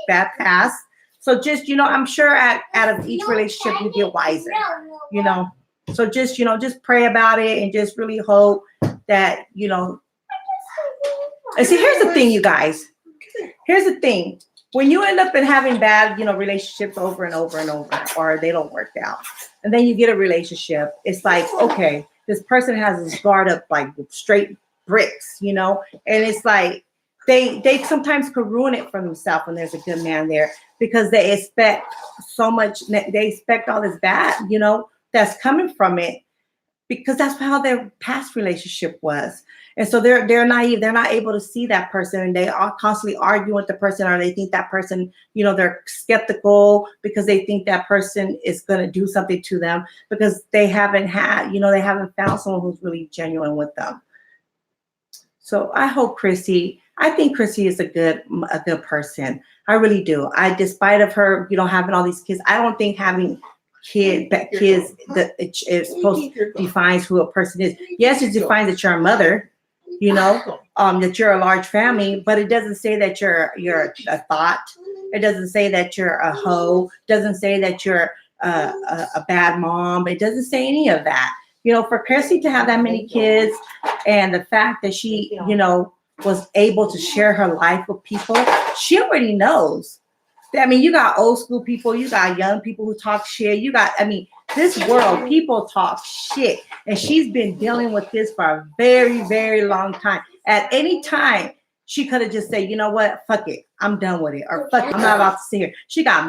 bad past. So just, you know, I'm sure out of each relationship you get wiser, you know. So just, you know, just pray about it and just really hope that, you know. And see, here's the thing, you guys. Here's the thing. When you end up in having bad, you know, relationships over and over and over, or they don't work out, and then you get a relationship, it's like, okay, this person has this guard up like straight bricks, you know, and it's like they sometimes could ruin it for themselves when there's a good man there, because they expect so much, they expect all this bad, you know, that's coming from it, because that's how their past relationship was. And so they're naive. They're not able to see that person, and they are constantly arguing with the person, or they think that person, you know, they're skeptical because they think that person is going to do something to them, because they haven't had, you know, they haven't found someone who's really genuine with them. So I hope I think Chrissy is a good person. I really do. Despite of her, you know, having all these kids, I don't think having kids that it's supposed to defines who a person is. Yes, it defines that you're a mother, you know, that you're a large family, but it doesn't say that you're a thought. It doesn't say that you're a hoe. It doesn't say that you're a bad mom. It doesn't say any of that. You know, for Chrissy to have that many kids, and the fact that she, you know, was able to share her life with people, she already knows. I mean, you got old school people, you got young people who talk shit. You got, I mean, this world, people talk shit. And she's been dealing with this for a very, very long time. At any time, she could have just said, you know what, fuck it, I'm done with it. Or fuck it, I'm not about to sit here. She got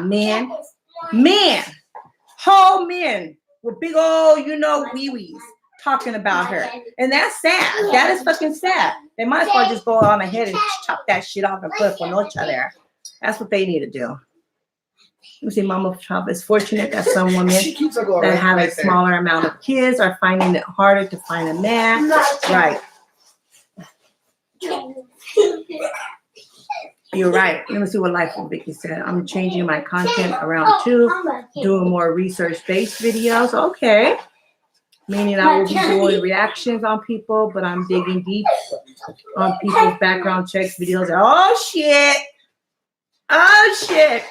whole men with big old, you know, wee-wees talking about her. And that's sad. That is fucking sad. They might as well just go on ahead and chop that shit off and put a Panocha there. That's what they need to do. Let me see, Mama Trump is fortunate that some women that have a smaller amount of kids are finding it harder to find a man. Right. You're right. Let me see what Life with Vicky said. I'm changing my content around too, doing more research-based videos. Okay. Meaning I will be doing reactions on people, but I'm digging deep on people's background checks videos. Oh, shit. Oh, shit.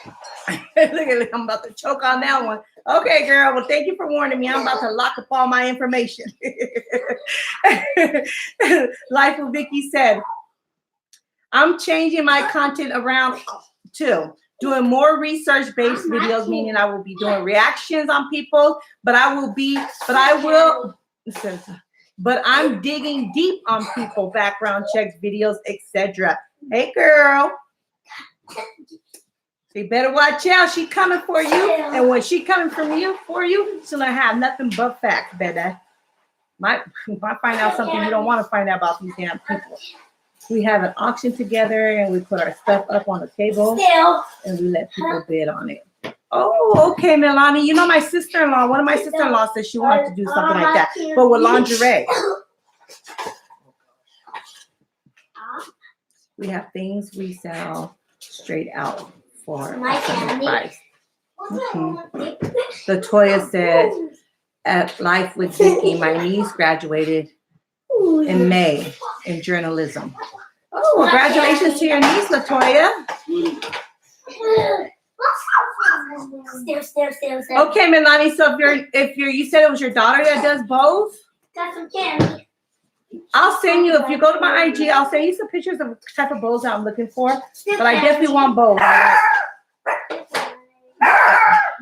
Look, I'm about to choke on that one. Okay, girl. Well, thank you for warning me. I'm about to lock up all my information. Life with Vicky said, I'm changing my content around too, doing more research-based videos, meaning I will be doing reactions on people, but I'm digging deep on people, background checks, videos, etc. Hey, girl. You better watch out. She coming for you. And when she coming for you, she's gonna have nothing but facts, baby. might find out something you don't want to find out about these damn people. We have an auction together and we put our stuff up on the table Still. and we let people bid on it. Oh, okay, Milani. You know my sister-in-law, one of my sister-in-laws said she wanted to do something like that, but with lingerie. We have things we sell straight out for My a certain candy. price. Latoya said, at Life with Vicky, my niece graduated in May in journalism. Oh, well, congratulations to your niece, Latoya. Still. Okay, Milani. So if you said it was your daughter that does both, Got some candy. I'll send you. If you go to my IG, I'll send you some pictures of the type of bowls that I'm looking for. But I definitely want both.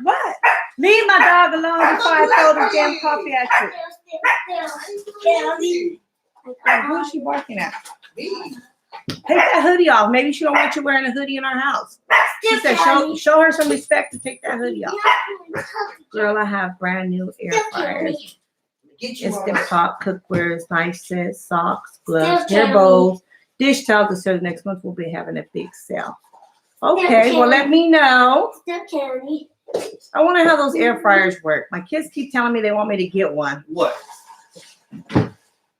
What? Leave my dog alone before I throw the damn coffee at you. Who is she barking at? Take that hoodie off. Maybe she don't want you wearing a hoodie in our house. She said, show her some respect to take that hoodie off. Girl, I have brand new air fryers. Instant pot, cookwares, knife sets, socks, gloves, hair bows, dish towels. The start of next month we'll be having a big sale. Okay, well let me know. Still candy. I wonder how those air fryers work. My kids keep telling me they want me to get one. What?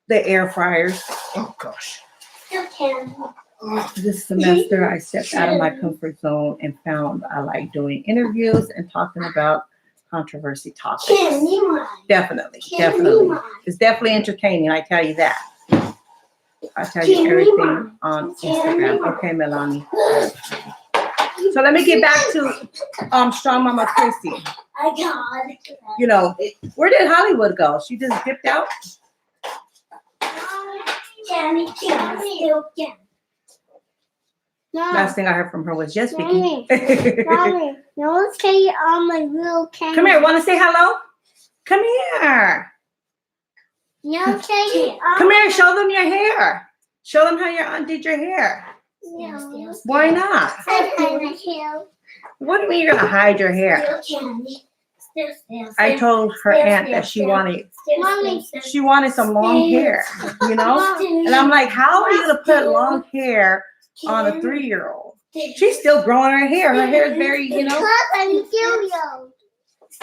The air fryers. Oh gosh. Still candy. This semester I stepped out of my comfort zone and found I like doing interviews and talking about controversy topics. Candy mine. Definitely. Candy mine. It's definitely entertaining, I tell you that. I tell you everything on Instagram. Okay, Milani. So let me get back to Strong Mama Chrissy. I got it. You know, where did Hollywood go? She just dipped out? Candy, still candy. Last thing I heard from her was, yes, Vicky. Mommy, no say my real candy. Come here, want to say hello? Come here. No say Come here, show them your hair. Show them how your aunt did your hair. No. Why not? What do you mean you're gonna hide your hair? Still candy. Still. I told her aunt that she wanted some long hair, you know? And I'm like, how are you gonna put long hair on a 3-year-old? She's still growing her hair. Her hair is very, you know.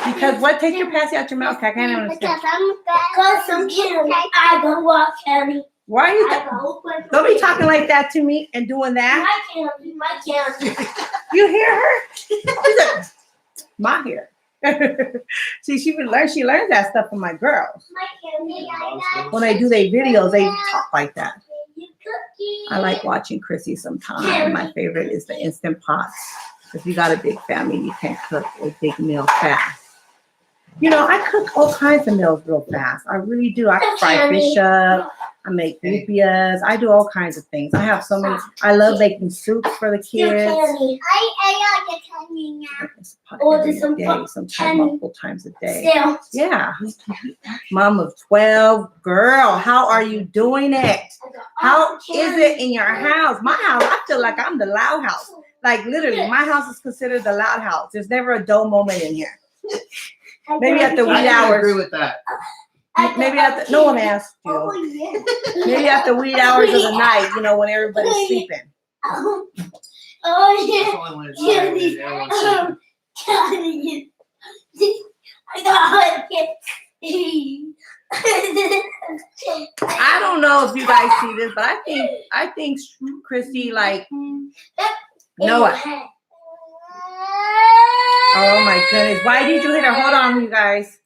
Because what? Take your passy out your mouth. I can't understand. Because some candy. I go walk candy. Why are you? Don't be talking like that to me and doing that. My candy. You hear her? She said, my hair. See, she learns that stuff from my girls. My candy. When they do their videos, they talk like that. I like watching Chrissy sometimes. My favorite is the Instant Pots. If you got a big family, you can cook a big meal fast. You know, I cook all kinds of meals real fast. I really do. I fry fish up. I make lupias. I do all kinds of things. I have so many. I love making soups for the kids. I like a candy now. Every day, sometimes multiple times a day. Still. Yeah. Mom of 12. Girl, how are you doing it? How is it in your house? My house, I feel like I'm the loud house. Like literally, my house is considered the loud house. There's never a dull moment in here. Maybe at the wee I can hours. agree with that. Maybe at the, no one asked you. Oh, yeah. Maybe at the wee hours of the night, you know, when everybody's sleeping. Oh, That's yeah. only when it's Saturday, everyone's sleeping. I got I don't know if you guys see this, but I think Chrissy like Noah. Oh my goodness. Why did you hit her? Hold on, you guys.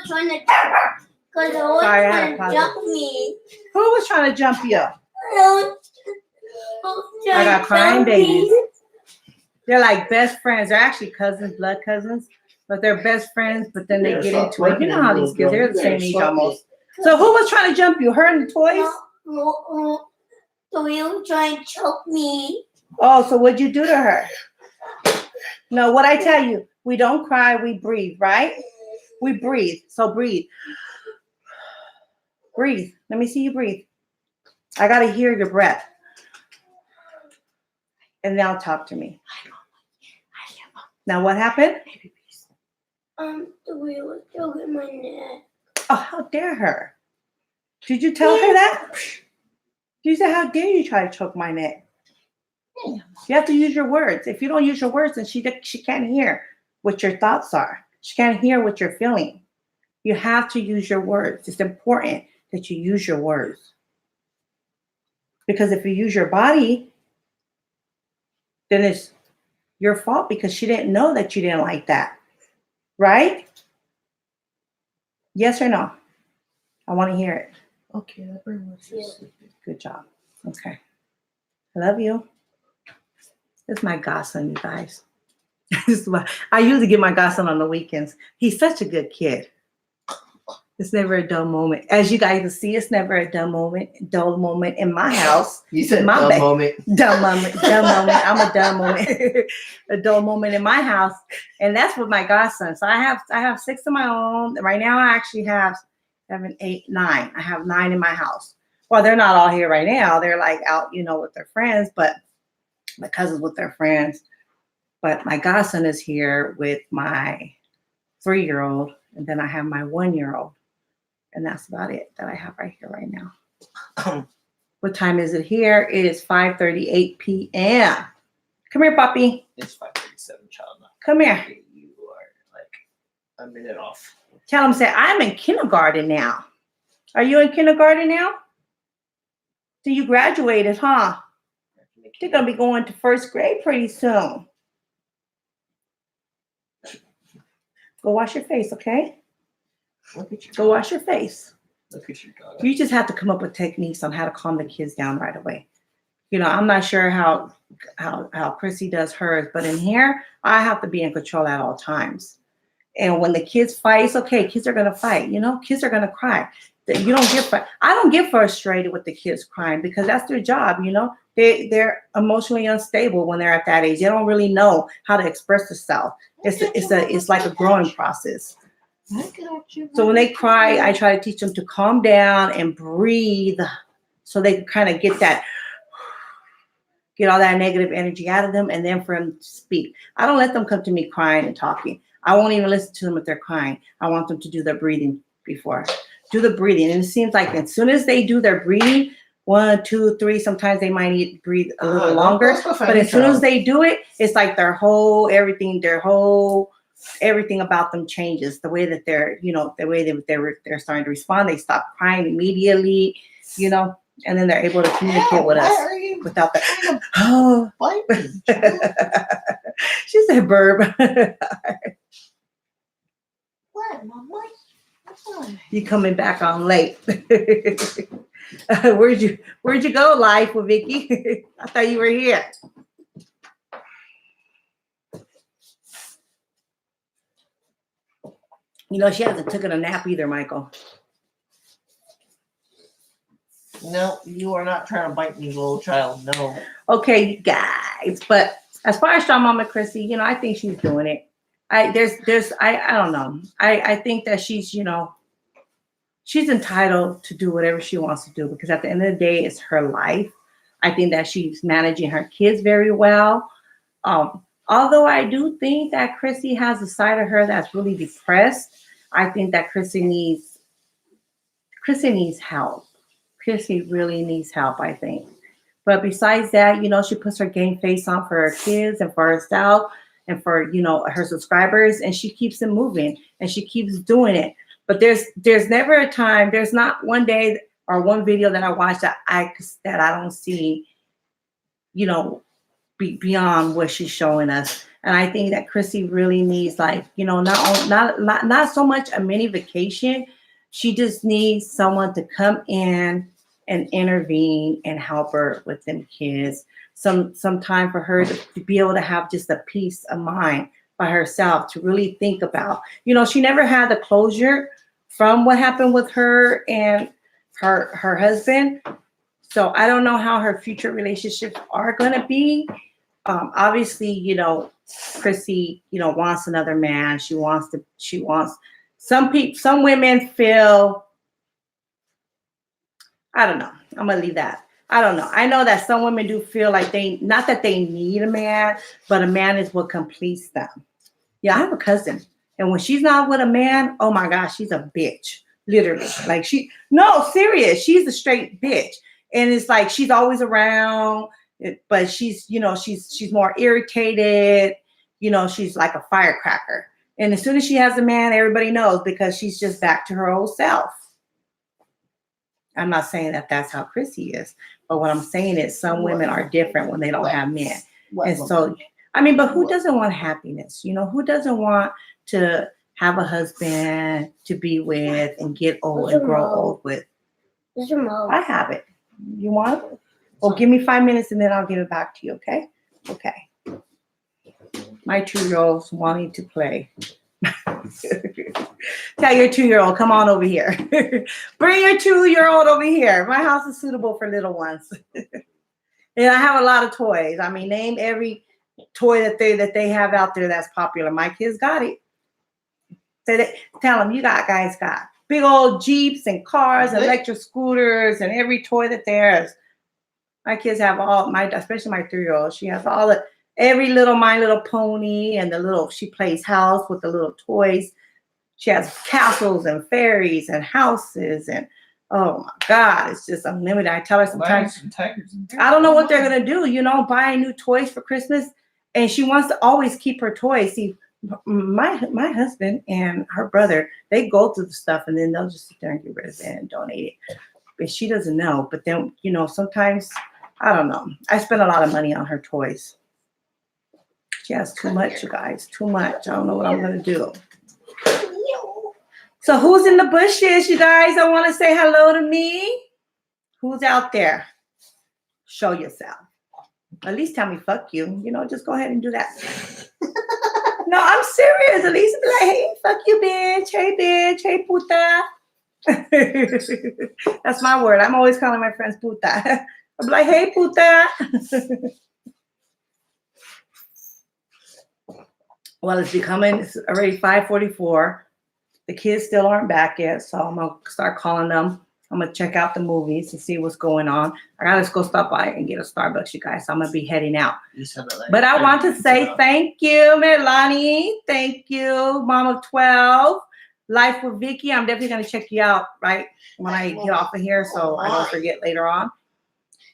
Trying to, Sorry, I had a jump me. Who was trying to jump you? I got crying babies. They're like best friends. They're actually cousins, blood cousins, but they're best friends. But then they get into it. You know how these kids, they're the same age almost. So who was trying to jump you? Her and the toys? So you trying to choke me? Oh, so what'd you do to her? No, what I tell you, we don't cry, we breathe, right? We breathe. So breathe. Breathe. Let me see you breathe. I gotta hear your breath. And now talk to me. Now what happened? The wheel was choking my neck. Oh, how dare her? Did you tell her that? You said, how dare you try to choke my neck? You have to use your words. If you don't use your words, then she can't hear what your thoughts are. She can't hear what you're feeling. You have to use your words. It's important that you use your words. Because if you use your body, then it's your fault because she didn't know that you didn't like that. Right? Yes or no? I want to hear it. Okay, that very much is. Good job. Okay. I love you. This is my godson, you guys. This is why I usually get my godson on the weekends. He's such a good kid. It's never a dull moment. As you guys can see, it's never a dull moment in my house. You said My dumb bad. moment. Dumb moment. I'm a dumb moment. A dull moment in my house. And that's with my godson. So I have 6 of my own. Right now I actually have 7, 8, 9. I have 9 in my house. Well, they're not all here right now. They're like out, with their friends, but my cousins with their friends. But my godson is here with my 3-year-old. And then I have my 1-year-old. And that's about it that I have right here right now. What time is it here? It is 5:38 p.m. Come here, puppy. It's 5:37, child. Come here. You are like a minute off. Tell him, say, I'm in kindergarten now. Are you in kindergarten now? So you graduated, huh? You're going to be going to 1st grade pretty soon. Go wash your face, okay? Look at your Go wash your face. Look at your dog. You just have to come up with techniques on how to calm the kids down right away. I'm not sure how Chrissy does hers, but in here, I have to be in control at all times. And when the kids fight, it's okay. Kids are going to fight, kids are going to cry. You don't get, I don't get frustrated with the kids crying because that's their job, They're emotionally unstable when they're at that age. They don't really know how to express themselves. It's like a growing process. So when they cry, I try to teach them to calm down and breathe so they can kind of get all that negative energy out of them and then for them to speak. I don't let them come to me crying and talking. I won't even listen to them if they're crying. I want them to do their breathing before. Do the breathing. And it seems like as soon as they do their breathing, 1, 2, 3, sometimes they might need to breathe a little longer. But as soon as they do it, it's like everything about them changes. The way that they're starting to respond, they stop crying immediately, and then they're able to communicate with us without the, oh. She said, burp. What, Mama? You coming back on late. Where'd you go, life with Vicky? I thought you were here. She hasn't taken a nap either, Michael. No, you are not trying to bite me, little child. No. Okay, you guys. But as far as Strong Mama Chrissy, I think she's doing it. I don't know. I think that she's, she's entitled to do whatever she wants to do because at the end of the day, it's her life. I think that she's managing her kids very well. Although I do think that Chrissy has a side of her that's really depressed, I think that Chrissy needs help. Chrissy really needs help, I think. But besides that, she puts her game face on for her kids and for herself and for, her subscribers, and she keeps it moving and she keeps doing it. But there's never a time, there's not one day or one video that I watch that I don't see, beyond what she's showing us. And I think that Chrissy really needs not so much a mini vacation. She just needs someone to come in and intervene and help her with them kids. Some time for her to be able to have just a peace of mind by herself, to really think about, you know, she never had the closure from what happened with her and her husband. So I don't know how her future relationships are going to be. Obviously, you know, Chrissy, you know, wants another man. She wants some women feel, I don't know. I'm going to leave that. I don't know. I know that some women do feel like not that they need a man, but a man is what completes them. Yeah, I have a cousin. And when she's not with a man, oh my gosh, she's a bitch. Literally. Like serious. She's a straight bitch. And it's like, she's always around, but she's, you know, she's more irritated. You know, she's like a firecracker. And as soon as she has a man, everybody knows, because she's just back to her old self. I'm not saying that that's how Chrissy is, but what I'm saying is some women are different when they don't have men. And so, I mean, but who doesn't want happiness? You know, who doesn't want to have a husband to be with and get old and grow old with? I have it. You want it? Well, give me 5 minutes and then I'll give it back to you, okay? Okay. My 2-year-old's wanting to play. Tell your 2-year-old, come on over here. Bring your 2-year-old over here. My house is suitable for little ones. And I have a lot of toys. I mean, name every toy that they have out there that's popular. My kids got it. Tell them, you guys got big old Jeeps and cars, and electric scooters, and every toy that there is. My kids have especially my 3-year-old. She has every little My Little Pony, and she plays house with the little toys. She has castles and fairies and houses, and oh my God, it's just unlimited. I tell her sometimes, I don't know what they're gonna do, you know, buying new toys for Christmas, and she wants to always keep her toys. See, my husband and her brother, they go through the stuff and then they'll just sit there and get rid of it and donate it. But she doesn't know. But then, you know, sometimes, I don't know. I spend a lot of money on her toys. She has too much, you guys, too much. I don't know what I'm gonna do. So who's in the bushes, you guys? I want to say hello to me. Who's out there? Show yourself. At least tell me fuck you. You know, just go ahead and do that. No, I'm serious. At least be like, hey, fuck you, bitch. Hey, bitch. Hey, puta. That's my word. I'm always calling my friends puta. I'm like, hey, puta. Well, it's already 5:44. The kids still aren't back yet, so I'm going to start calling them. I'm going to check out the movies and see what's going on. I got to go stop by and get a Starbucks, you guys. So I'm going to be heading out. But I want to say thank you, Melanie. Thank you, Mom of 12. Life with Vicky. I'm definitely going to check you out right when I get off of here so I don't forget later on.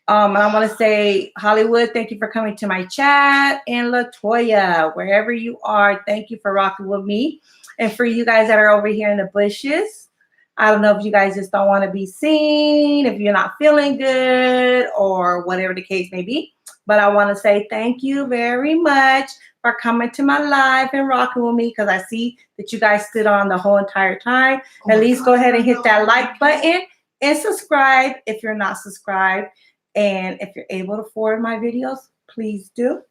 And I want to say, Hollywood, thank you for coming to my chat. And Latoya, wherever you are, thank you for rocking with me. And for you guys that are over here in the bushes, I don't know if you guys just don't want to be seen, if you're not feeling good, or whatever the case may be. But I want to say thank you very much for coming to my live and rocking with me, because I see that you guys stood on the whole entire time. At least go ahead and hit that like button and subscribe if you're not subscribed. And if you're able to forward my videos, please do.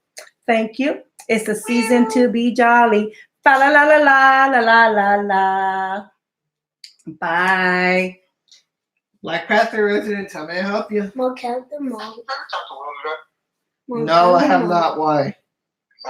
Thank you. It's the season to be jolly. Fa la la la la la la la la. Bye. Black Panther residents, how may I help you? We'll count them all. No, I have not. Why?